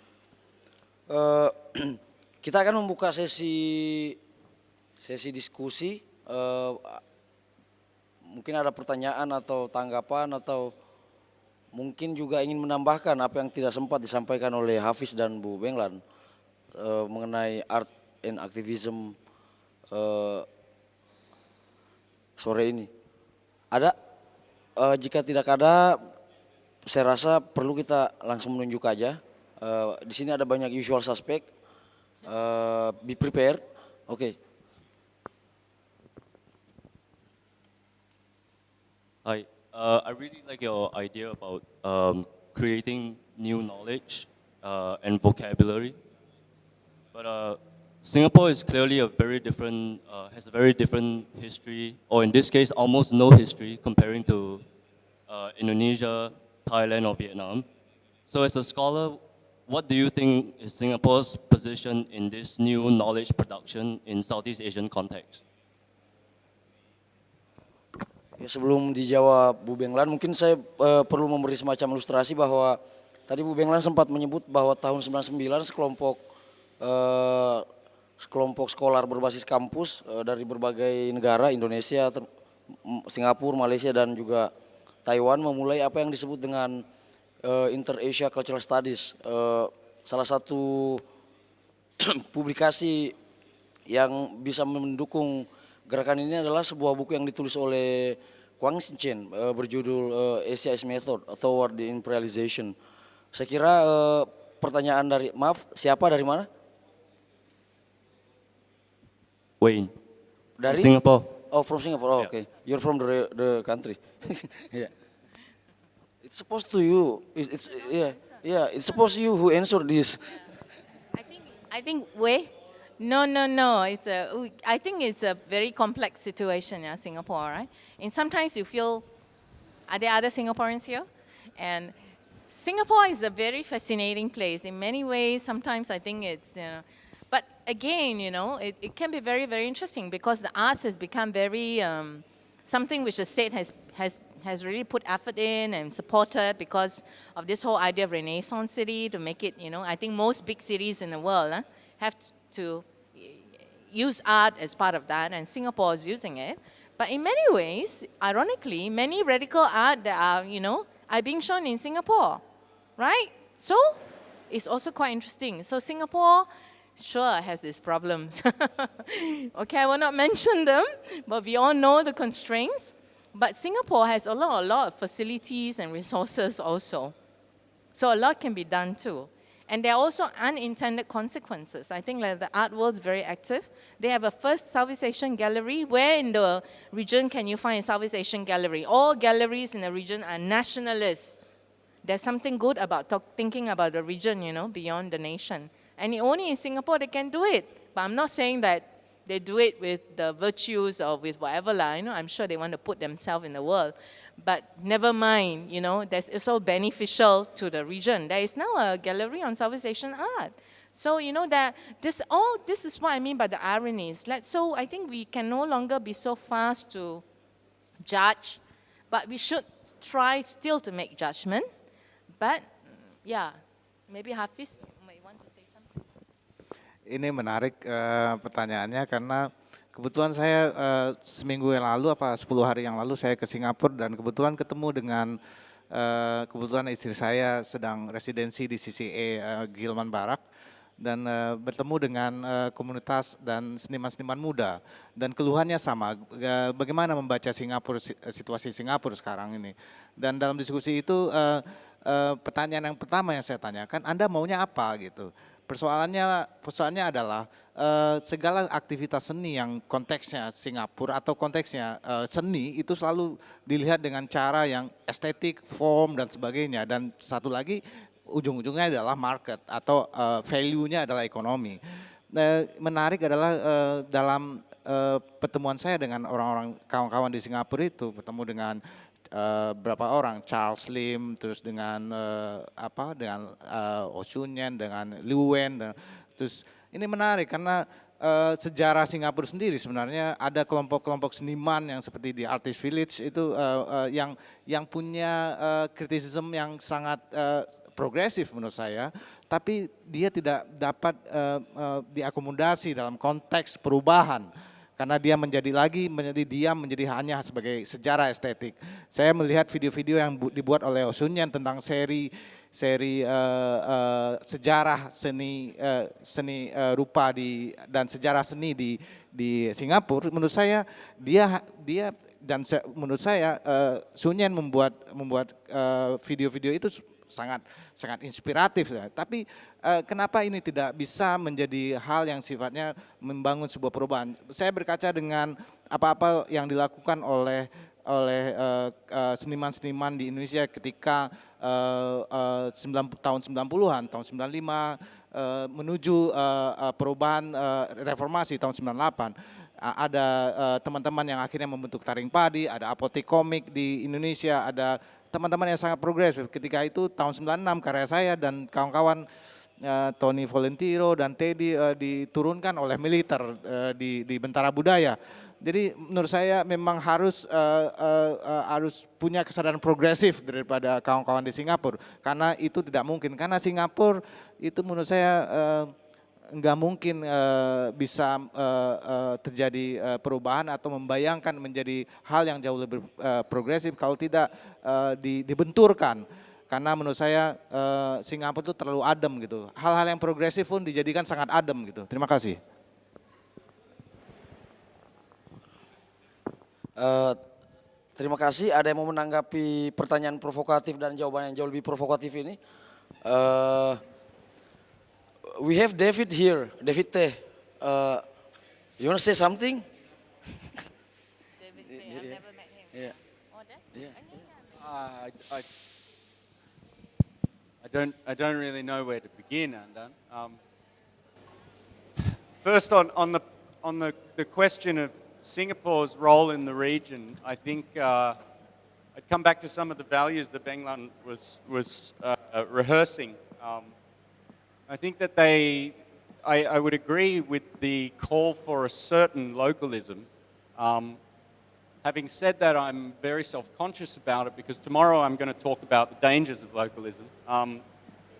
Kita akan membuka sesi diskusi. Mungkin ada pertanyaan atau tanggapan, atau mungkin juga ingin menambahkan apa yang tidak sempat disampaikan oleh Hafiz dan Bu Beng Lan mengenai art and activism sore ini. Ada? Jika tidak ada, saya rasa perlu kita langsung menunjuk aja. Di sini ada banyak usual suspect. Be prepared. Oke. Hi, I really like your idea about creating new knowledge and vocabulary. But Singapore is clearly has a very different history, or in this case, almost no history comparing to Indonesia, Thailand, or Vietnam. So as a scholar, what do you think is Singapore's position in this new knowledge production in Southeast Asian context? Ya, sebelum dijawab Bu Beng Lan, mungkin saya perlu memberi semacam ilustrasi bahwa tadi Bu Beng Lan sempat menyebut bahwa tahun 99 sekelompok sekolah berbasis kampus dari berbagai negara, Indonesia, Singapura, Malaysia, dan juga Taiwan memulai apa yang disebut dengan Inter-Asia Cultural Studies, salah satu publikasi yang bisa mendukung gerakan ini adalah sebuah buku yang ditulis oleh Kwang Sin berjudul Asia as Method Toward the Imperialization. Saya kira pertanyaan dari, maaf, siapa dari mana? Wayne. Dari Singapore. Oh, from Singapore. Oh, Yeah. okay. You're from the country. Yeah. It's supposed to you. It's yeah. It's supposed to you who answer this. I think no. I think it's a very complex situation in Singapore, right? And sometimes you feel, are there other Singaporeans here? And Singapore is a very fascinating place in many ways. Sometimes I think it's, but again, it can be very, very interesting because the arts has become very, something which the state has really put effort in and supported because of this whole idea of Renaissance city to make it, I think most big cities in the world have to use art as part of that, and Singapore is using it. But in many ways, ironically, many radical art that are being shown in Singapore, right? So it's also quite interesting. So Singapore sure has its problems. Okay, I will not mention them, but we all know the constraints. But Singapore has a lot of facilities and resources also. So a lot can be done too. And there are also unintended consequences. I think like the art world is very active. They have a first Southeast Asian gallery. Where in the region can you find a Southeast Asian gallery? All galleries in the region are nationalists. There's something good about thinking about the region, beyond the nation. And only in Singapore they can do it. But I'm not saying that they do it with the virtues or with whatever. I'm sure they want to put themselves in the world. But never mind, that's also beneficial to the region. There is now a gallery on Southeast Asian art. So, that this is what I mean by the ironies. So I think we can no longer be so fast to judge, but we should try still to make judgment. But, yeah, maybe Hafiz might want to say something. Ini menarik pertanyaannya karena kebetulan saya seminggu yang lalu 10 hari yang lalu saya ke Singapura dan kebetulan ketemu dengan kebetulan istri saya sedang residensi di CCA Gilman Barak dan bertemu dengan komunitas dan seniman-seniman muda dan keluhannya sama, bagaimana membaca Singapura, situasi Singapura sekarang ini. Dan dalam diskusi itu pertanyaan yang pertama yang saya tanyakan, Anda maunya apa gitu. Persoalannya adalah segala aktivitas seni yang konteksnya Singapura atau konteksnya seni itu selalu dilihat dengan cara yang estetik, form dan sebagainya. Dan satu lagi ujung-ujungnya adalah market atau value-nya adalah ekonomi. Menarik adalah dalam pertemuan saya dengan orang-orang kawan-kawan di Singapura itu, bertemu dengan berapa orang, Charles Lim, terus dengan Oh Sun Yen, dengan Liu Wen, terus ini menarik karena sejarah Singapura sendiri sebenarnya ada kelompok-kelompok seniman yang seperti di Artist Village itu yang punya criticism yang sangat progresif menurut saya, tapi dia tidak dapat diakomodasi dalam konteks perubahan. Karena dia menjadi hanya sebagai sejarah estetik. Saya melihat video-video yang dibuat oleh Oh Sun Yen tentang seri sejarah seni rupa dan sejarah seni di Singapura. Menurut saya menurut saya Sun Yen membuat video-video itu sangat inspiratif. Tapi kenapa ini tidak bisa menjadi hal yang sifatnya membangun sebuah perubahan? Saya berkaca dengan apa-apa yang dilakukan oleh seniman-seniman di Indonesia ketika tahun 90-an, tahun 95 menuju perubahan reformasi tahun 98. Ada teman-teman yang akhirnya membentuk Taring Padi, ada apotek komik di Indonesia, ada teman-teman yang sangat progresif. Ketika itu tahun 96 karya saya dan kawan-kawan Tony Volentiro dan Teddy diturunkan oleh militer di Bentara Budaya. Jadi menurut saya memang harus punya kesadaran progresif daripada kawan-kawan di Singapura, karena itu tidak mungkin, karena Singapura itu menurut saya nggak mungkin bisa terjadi perubahan atau membayangkan menjadi hal yang jauh lebih progresif kalau tidak dibenturkan. karena menurut saya Singapura itu terlalu adem gitu. Hal-hal yang progresif pun dijadikan sangat adem gitu. Terima kasih. Terima kasih. Ada yang mau menanggapi pertanyaan provokatif dan jawaban yang jauh lebih provokatif ini? We have David here. David Teh. You want to say something? David I've never met him. Yeah. Oh, that's Yeah. I don't really know where to begin, Andan. First, on the question of Singapore's role in the region, I think I'd come back to some of the values that Beng Lan was rehearsing. I think that I would agree with the call for a certain localism. Having said that, I'm very self-conscious about it because tomorrow I'm going to talk about the dangers of localism.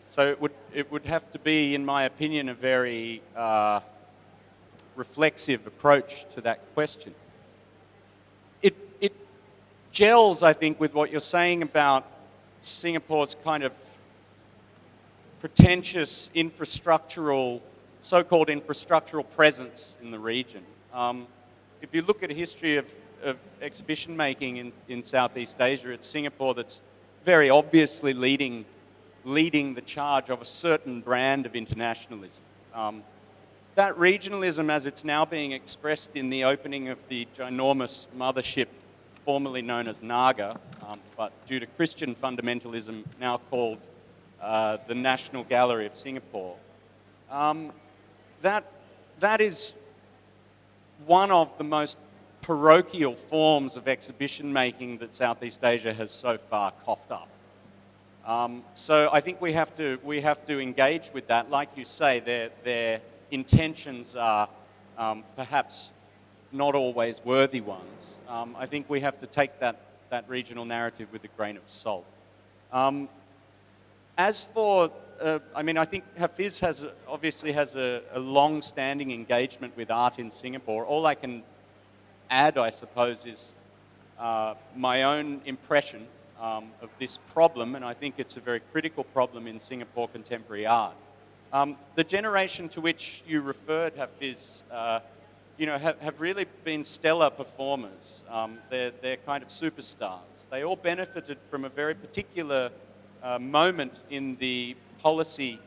So it would have to be, in my opinion, a very reflexive approach to that question. It gels, I think, with what you're saying about Singapore's kind of pretentious infrastructural, so-called infrastructural presence in the region. If you look at a history of exhibition making in Southeast Asia, it's Singapore that's very obviously leading the charge of a certain brand of internationalism. That regionalism, as it's now being expressed in the opening of the ginormous mothership formerly known as Naga, but due to Christian fundamentalism now called the National Gallery of Singapore, that is one of the most parochial forms of exhibition making that Southeast Asia has so far coughed up. So I think we have to engage with that. Like you say, their intentions are perhaps not always worthy ones. I think we have to take that regional narrative with a grain of salt. As for, I think Hafiz obviously has a long-standing engagement with art in Singapore. All I can add, I suppose, is my own impression of this problem, and I think it's a very critical problem in Singapore contemporary art. The generation to which you referred, Hafiz, have really been stellar performers. They're kind of superstars. They all benefited from a very particular moment in the policy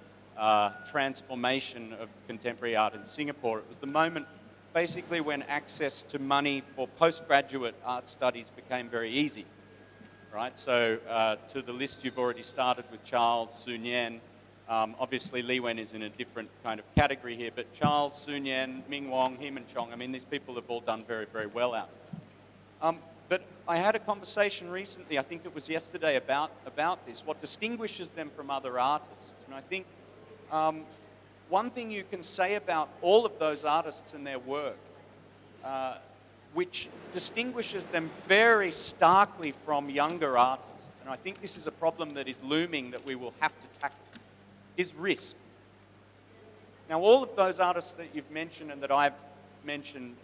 transformation of contemporary art in Singapore. It was the moment basically when access to money for postgraduate art studies became very easy, right? So to the list you've already started with Charles, Sun Yan, obviously Lee Wen is in a different kind of category here, but Charles, Sun Yan, Ming Wong, Heman Chong, these people have all done very, very well out there. But I had a conversation recently, I think it was yesterday, about this, what distinguishes them from other artists. And I think one thing you can say about all of those artists and their work, which distinguishes them very starkly from younger artists, and I think this is a problem that is looming that we will have to tackle, is risk. Now, all of those artists that you've mentioned and that I've mentioned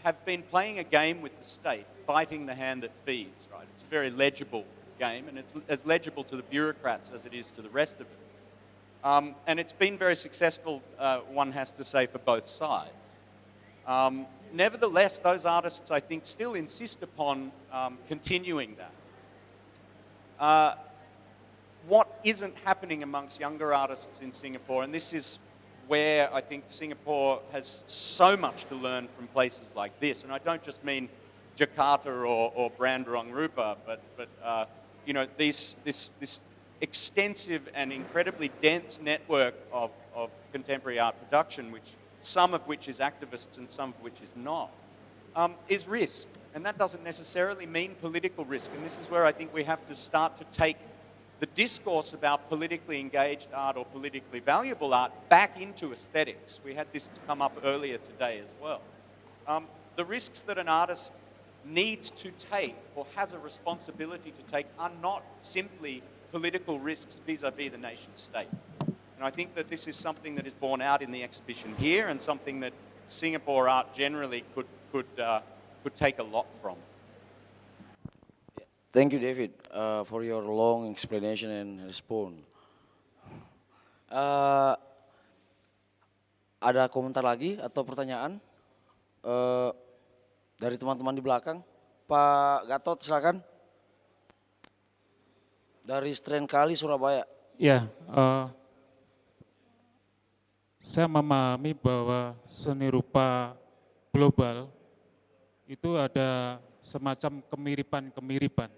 have been playing a game with the state, biting the hand that feeds, right? It's a very legible game, and it's as legible to the bureaucrats as it is to the rest of us. And it's been very successful, one has to say, for both sides. Nevertheless, those artists, I think, still insist upon continuing that. What isn't happening amongst younger artists in Singapore, and this is where I think Singapore has so much to learn from places like this, and I don't just mean Jakarta or brand ruangrupa, but this extensive and incredibly dense network of contemporary art production, some of which is activists and some of which is not, is risk. And that doesn't necessarily mean political risk. And this is where I think we have to start to take the discourse about politically engaged art or politically valuable art back into aesthetics. We had this come up earlier today as well. The risks that an artist needs to take or has a responsibility to take are not simply political risks vis-a-vis the nation state. And I think that this is something that is borne out in the exhibition here and something that Singapore art generally could take a lot from. Thank you, David, for your long explanation and response. Uh, ada komentar lagi atau pertanyaan dari teman-teman di belakang? Pak Gatot, silakan. Dari Strain Kali, Surabaya. Ya, saya memahami bahwa seni rupa global itu ada semacam kemiripan-kemiripan.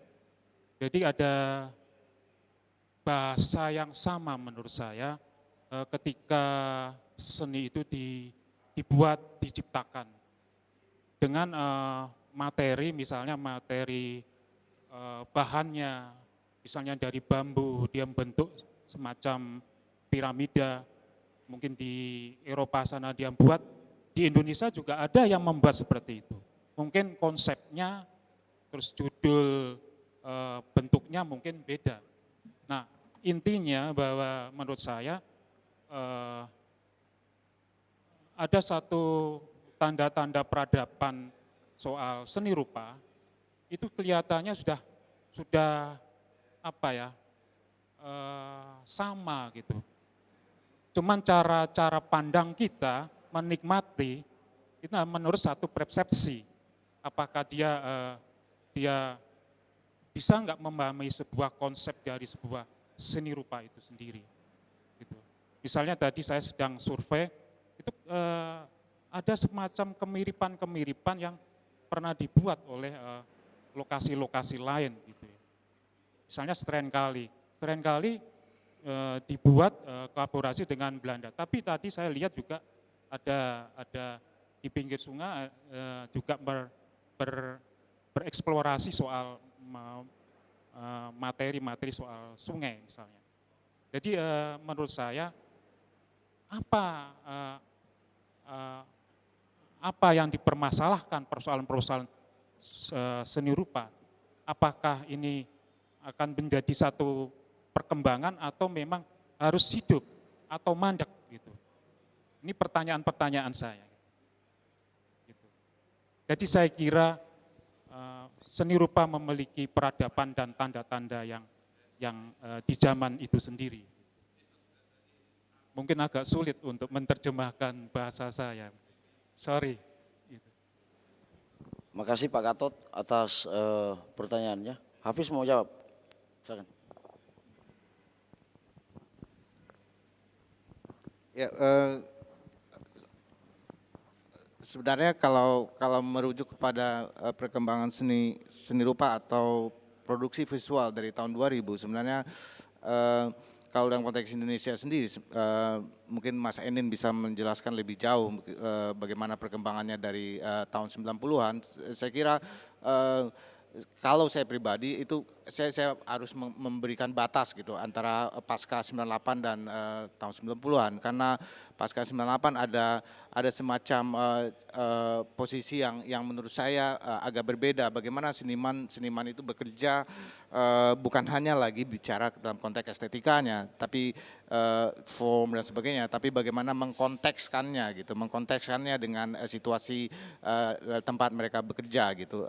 Jadi ada bahasa yang sama menurut saya ketika seni itu dibuat, diciptakan dengan materi, misalnya materi bahannya, misalnya dari bambu, dia membentuk semacam piramida, mungkin di Eropa sana dia buat, di Indonesia juga ada yang membuat seperti itu. Mungkin konsepnya, terus judul, bentuknya mungkin beda. Nah, intinya bahwa menurut saya ada satu tanda-tanda peradaban soal seni rupa, itu kelihatannya sudah apa ya, sama gitu. Cuman cara pandang kita menikmati itu menurut satu persepsi. Apakah dia bisa nggak memahami sebuah konsep dari sebuah seni rupa itu sendiri. Gitu. Misalnya tadi saya sedang survei, itu ada semacam kemiripan-kemiripan yang pernah dibuat oleh lokasi-lokasi lain. Gitu. Misalnya Strain Kali dibuat kolaborasi dengan Belanda. Tapi tadi saya lihat juga ada di pinggir sungai juga bereksplorasi soal materi-materi soal sungai misalnya. Jadi menurut saya apa yang dipermasalahkan persoalan-persoalan seni rupa, apakah ini akan menjadi satu perkembangan atau memang harus hidup atau mandek gitu. Ini pertanyaan-pertanyaan saya. Gitu. Jadi saya kira seni rupa memiliki peradaban dan tanda-tanda yang di zaman itu sendiri. Mungkin agak sulit untuk menerjemahkan bahasa saya. Sorry. Gitu. Makasih Pak Gatot atas pertanyaannya. Hafiz mau jawab? Silakan. Ya, sebenarnya kalau merujuk kepada perkembangan seni rupa atau produksi visual dari tahun 2000, sebenarnya kalau dalam konteks Indonesia sendiri, mungkin Mas Enin bisa menjelaskan lebih jauh bagaimana perkembangannya dari tahun 90-an. Saya kira kalau saya pribadi itu saya harus memberikan batas gitu antara pasca 98 dan tahun 90-an, karena pasca 98 ada semacam posisi yang menurut saya agak berbeda, bagaimana seniman itu bekerja bukan hanya lagi bicara dalam konteks estetikanya, tapi form dan sebagainya, tapi bagaimana mengkontekskannya gitu, mengkontekskannya dengan situasi tempat mereka bekerja gitu.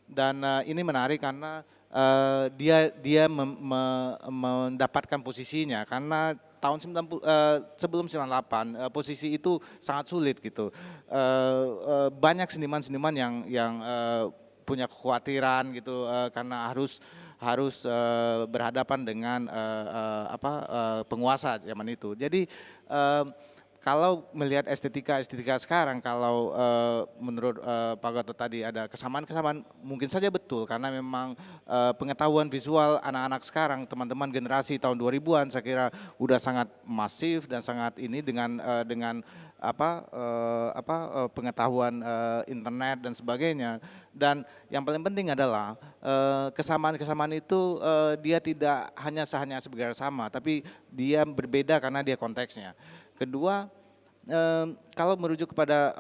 Dan ini menarik karena dia mendapatkan posisinya, karena tahun 90 sebelum 98 posisi itu sangat sulit gitu. Banyak seniman-seniman yang punya kekhawatiran gitu karena harus berhadapan dengan penguasa zaman itu. Jadi kalau melihat estetika sekarang, kalau menurut Pak Gatot tadi ada kesamaan mungkin saja betul, karena memang pengetahuan visual anak-anak sekarang, teman-teman generasi tahun 2000-an saya kira udah sangat masif dan sangat ini dengan pengetahuan internet dan sebagainya. Dan yang paling penting adalah kesamaan itu dia tidak hanya sebagai sama, tapi dia berbeda karena dia konteksnya. Kedua, kalau merujuk kepada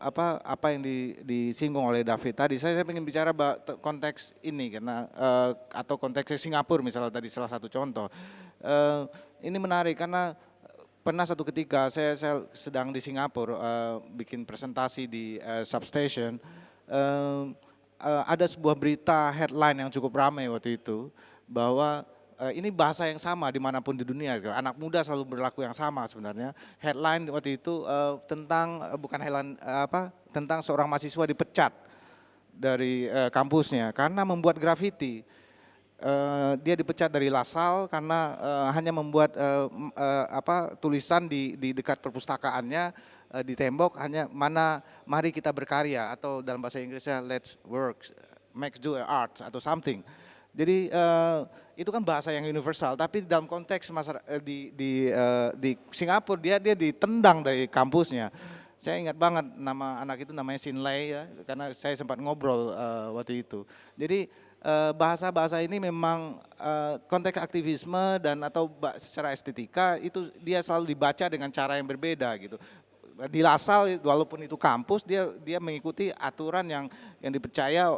apa yang disinggung oleh David tadi, saya ingin bicara konteks ini karena atau konteks Singapura misalnya tadi salah satu contoh. Ini menarik karena pernah satu ketika saya sedang di Singapura bikin presentasi di substation. ada sebuah berita headline yang cukup ramai waktu itu bahwa ini bahasa yang sama dimanapun di dunia. Anak muda selalu berlaku yang sama sebenarnya. Headline waktu itu tentang bukan headline tentang seorang mahasiswa dipecat dari kampusnya karena membuat grafiti. Dia dipecat dari LaSalle karena hanya membuat tulisan di dekat perpustakaannya di tembok hanya mari kita berkarya atau dalam bahasa Inggrisnya let's work, make do art atau something. Jadi itu kan bahasa yang universal, tapi dalam konteks di Singapura dia ditendang dari kampusnya. Saya ingat banget nama anak itu namanya Sinlay ya, karena saya sempat ngobrol waktu itu. Jadi bahasa-bahasa ini memang konteks aktivisme dan atau secara estetika itu dia selalu dibaca dengan cara yang berbeda gitu. Di LaSalle walaupun itu kampus dia mengikuti aturan yang dipercaya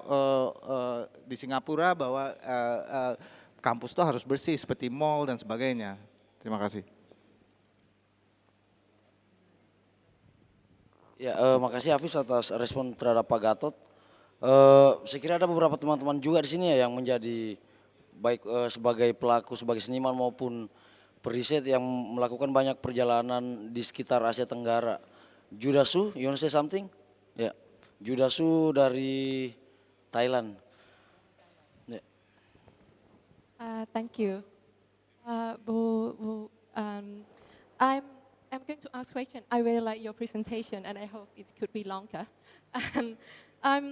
di Singapura bahwa kampus itu harus bersih seperti mall dan sebagainya. Terima kasih. Ya, makasih Hafiz atas respon terhadap Pak Gatot. Saya kira ada beberapa teman-teman juga di sini ya yang menjadi baik sebagai pelaku, sebagai seniman maupun periset yang melakukan banyak perjalanan di sekitar Asia Tenggara. Judasu, you want to say something? Ya, Judasu dari Thailand. Ya. Thank you. I'm going to ask question. I really like your presentation, and I hope it could be longer. And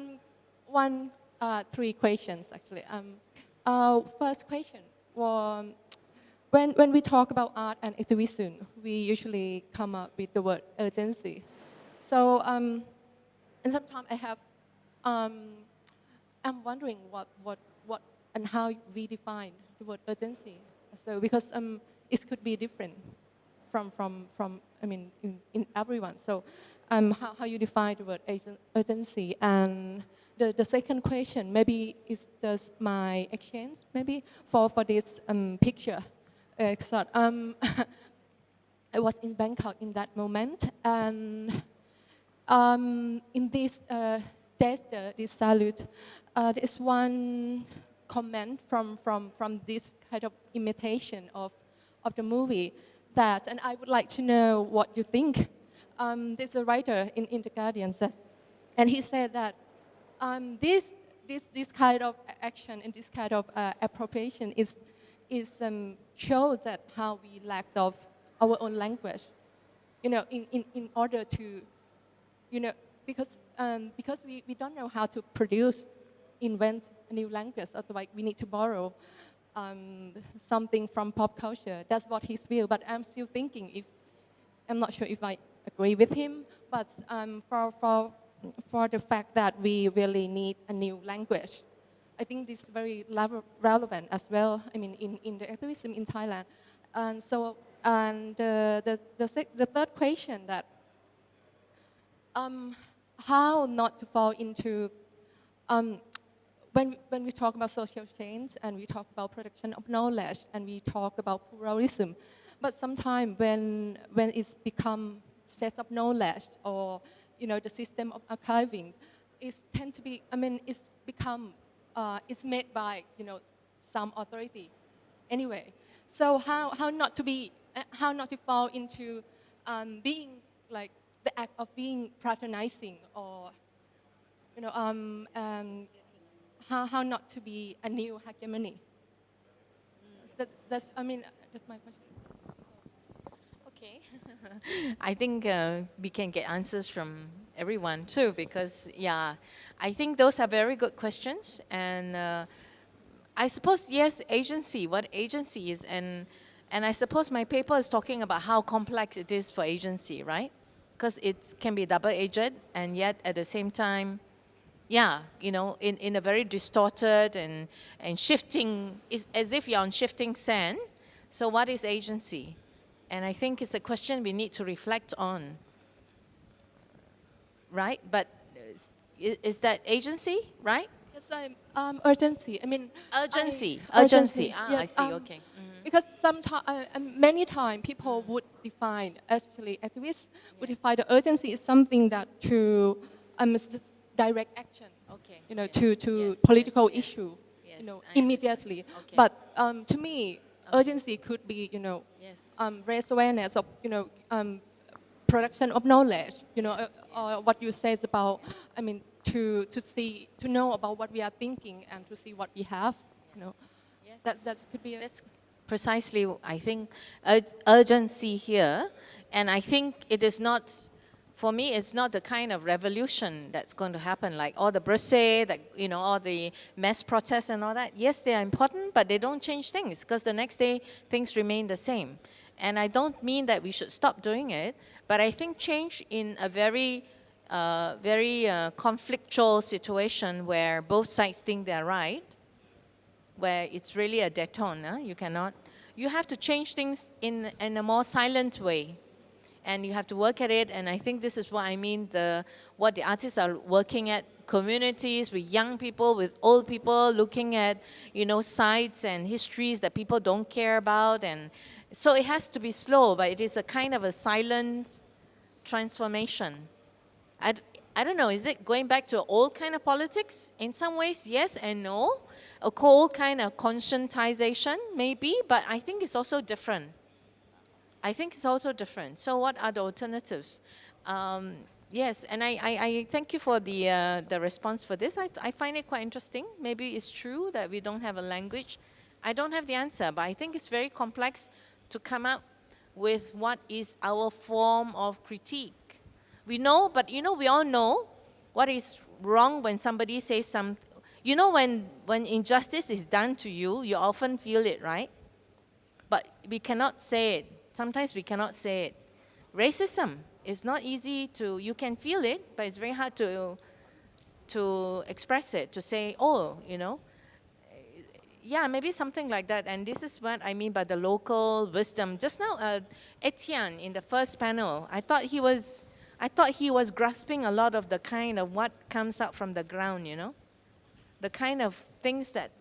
three questions actually. First question was when we talk about art and activism, we usually come up with the word urgency. So and sometimes I have I'm wondering what and how we define the word urgency as well, because it could be different from I mean in everyone. So how you define the word urgency. And the second question maybe is just my exchange maybe for this picture. I was in Bangkok in that moment, and in this gesture, this salute, there is one comment from this kind of imitation of the movie that, and I would like to know what you think. There's a writer in The Guardian and he said that this kind of action and this kind of appropriation shows that how we lack of our own language, in order to, because we don't know how to invent a new language. Otherwise, we need to borrow something from pop culture. That's what his view. But I'm still thinking I'm not sure if I agree with him. But for the fact that we really need a new language, I think this is very relevant as well. I mean, in the activism in Thailand, and so the third question that how not to fall into when we talk about social change and we talk about production of knowledge and we talk about pluralism, but sometimes when it's become sets of knowledge or the system of archiving, it tends to be, it's become it's made by some authority anyway. So how not to fall into being like the act of being patronizing, or how not to be a new hegemony. That's my question. Okay. I think we can get answers from everyone too, because I think those are very good questions. And I suppose, yes, agency, what agency is, and I suppose my paper is talking about how complex it is for agency, right? Because it can be double-edged, and yet at the same time, in a very distorted and shifting, it's as if you're on shifting sand. So what is agency? And I think it's a question we need to reflect on, right? But is that agency, right? Yes, urgency. Urgency. Urgency. Ah, Yes, I see, okay. Because many times people would define, especially activists, would define the urgency is something that to direct action. Okay. you know, Yes, to yes, political yes, issue, yes, you know, I understand. immediately. Okay. But to me, urgency could be, you know, Yes. raise awareness of, you know, production of knowledge, you know, Yes, or what you said about, I mean, to see, to know about what we are thinking and to see what we have, you know, Yes. that could be. That's precisely, I think, urgency here. And I think it is not, for me, it's not the kind of revolution that's going to happen, like all the Brussels, that, you know, all the mass protests and all that. Yes, they are important, but they don't change things, because the next day, things remain the same. And I don't mean that we should stop doing it, but I think change in a very conflictual situation where both sides think they're right, where it's really a détente, you have to change things in a more silent way. And you have to work at it, and I think this is what I mean, what the artists are working at, communities with young people, with old people, looking at, you know, sites and histories that people don't care about. And so it has to be slow, but it is a kind of a silent transformation. I don't know, is it going back to old kind of politics? In some ways, yes and no. A old kind of conscientization, maybe, but I think it's also different. So what are the alternatives? Yes, and I thank you for the response for this. I find it quite interesting. Maybe it's true that we don't have a language. I don't have the answer, but I think it's very complex to come up with what is our form of critique. We know, but you know, we all know what is wrong when somebody says something. You know, when injustice is done to you, you often feel it, right? But we cannot say it. Sometimes we cannot say it. Racism is not easy to, you can feel it, but it's very hard to express it, to say, oh, you know. Yeah, maybe something like that. And this is what I mean by the local wisdom. Just now, Etienne in the first panel, I thought he was grasping a lot of the kind of what comes out from the ground, you know. The kind of things that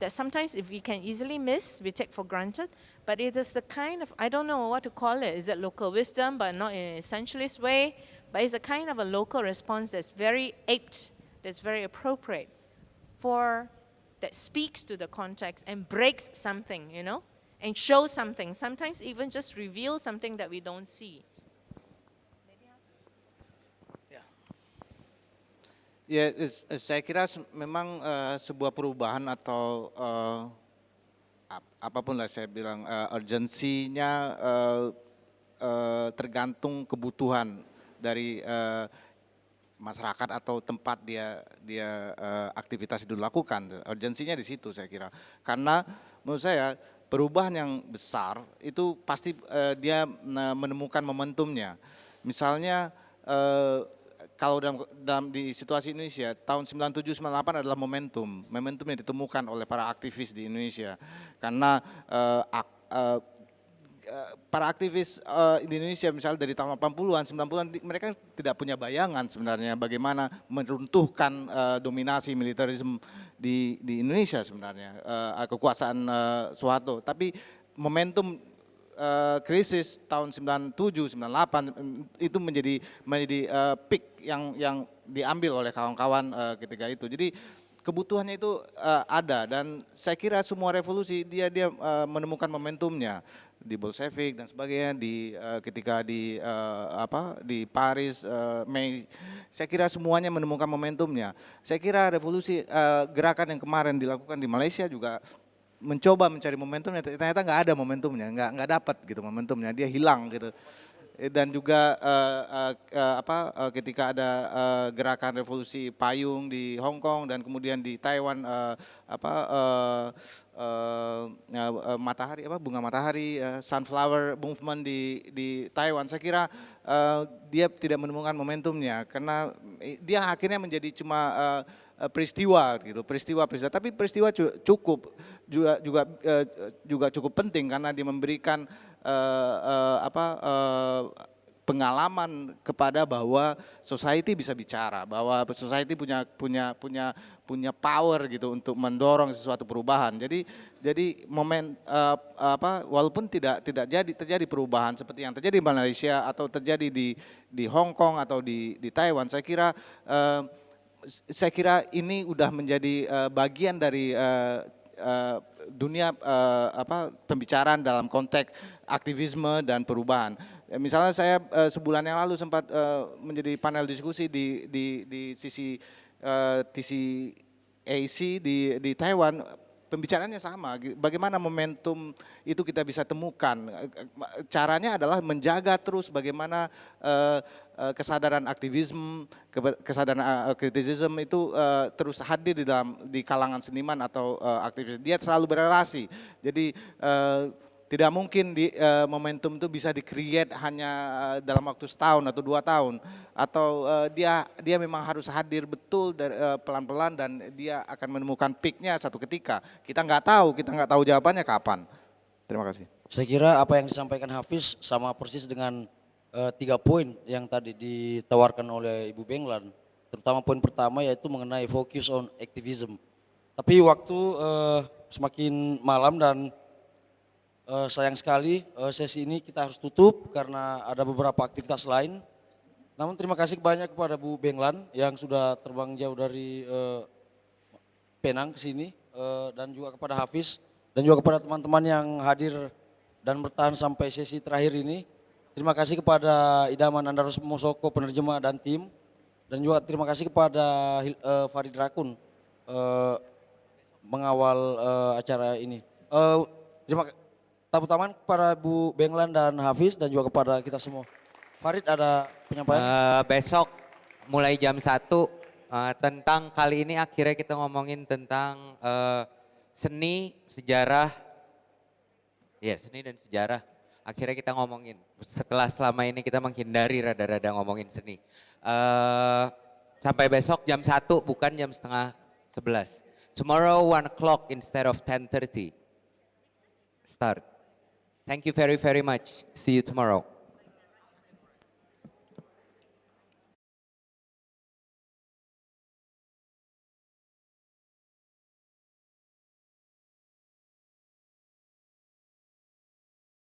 sometimes if we can easily miss, we take for granted, but it is the kind of, I don't know what to call it. Is it local wisdom, but not in an essentialist way? But it's a kind of a local response that's very apt, that's very appropriate that speaks to the context and breaks something, you know, and shows something. Sometimes even just reveal something that we don't see. Ya, saya kira memang sebuah perubahan atau apapun lah saya bilang, urgensinya tergantung kebutuhan dari masyarakat atau tempat dia aktivitas itu dilakukan. Urgensinya di situ saya kira. Karena menurut saya perubahan yang besar itu pasti dia menemukan momentumnya. Misalnya kalau di situasi Indonesia, tahun 97-98 adalah momentum yang ditemukan oleh para aktivis di Indonesia. Karena para aktivis di Indonesia misalnya dari tahun 80-an, 90-an, mereka tidak punya bayangan sebenarnya bagaimana meruntuhkan dominasi militerisme di Indonesia sebenarnya, kekuasaan Soeharto. Tapi momentum krisis tahun 97, 98 itu menjadi peak yang diambil oleh kawan-kawan ketika itu. Jadi kebutuhannya itu ada, dan saya kira semua revolusi dia menemukan momentumnya di Bolshevik dan sebagainya, ketika di Paris, Mei. Saya kira semuanya menemukan momentumnya. Saya kira revolusi gerakan yang kemarin dilakukan di Malaysia juga mencoba mencari momentumnya, ternyata nggak ada momentumnya, nggak dapat gitu momentumnya, dia hilang gitu. Dan juga ketika ada gerakan revolusi payung di Hong Kong dan kemudian di Taiwan bunga matahari, sunflower movement di Taiwan, saya kira dia tidak menemukan momentumnya karena dia akhirnya menjadi cuma peristiwa gitu, peristiwa. Tapi peristiwa juga cukup penting karena dia memberikan pengalaman kepada bahwa society bisa bicara, bahwa society punya power gitu untuk mendorong sesuatu perubahan. Jadi momen walaupun tidak terjadi perubahan seperti yang terjadi di Malaysia atau terjadi di Hong Kong atau di Taiwan, saya kira saya kira ini udah menjadi bagian dari dunia pembicaraan dalam konteks aktivisme dan perubahan. Misalnya saya sebulan yang lalu sempat menjadi panel diskusi di sisi TCAC di Taiwan. Pembicaraannya sama, bagaimana momentum itu kita bisa temukan. Caranya adalah menjaga terus bagaimana kesadaran aktivisme, kesadaran kritisisme itu terus hadir di kalangan seniman atau aktivis. Dia selalu berelasi. Jadi tidak mungkin momentum itu bisa di-create hanya dalam waktu setahun atau 2 tahun. Atau dia memang harus hadir betul pelan-pelan dan dia akan menemukan peak-nya satu ketika. Kita nggak tahu jawabannya kapan. Terima kasih. Saya kira apa yang disampaikan Hafiz sama persis dengan 3 poin yang tadi ditawarkan oleh Ibu Beng Lan. Terutama poin pertama yaitu mengenai focus on activism. Tapi waktu semakin malam dan sayang sekali sesi ini kita harus tutup karena ada beberapa aktivitas lain. Namun terima kasih banyak kepada Bu Beng Lan yang sudah terbang jauh dari Penang ke sini dan juga kepada Hafiz dan juga kepada teman-teman yang hadir dan bertahan sampai sesi terakhir ini. Terima kasih kepada Idaman Andarus Mosoko penerjemah dan tim dan juga terima kasih kepada Farid Rakun mengawal acara ini. Tepuk tangan kepada Bu Beng Lan dan Hafiz dan juga kepada kita semua. Farid ada penyampaian? Besok mulai jam 1 tentang kali ini akhirnya kita ngomongin tentang seni, sejarah. Ya, seni dan sejarah. Akhirnya kita ngomongin setelah selama ini kita menghindari rada-rada ngomongin seni. Sampai besok jam 1 bukan jam setengah 11. Tomorrow 1 o'clock instead of 10:30. Start. Thank you very, very much. See you tomorrow.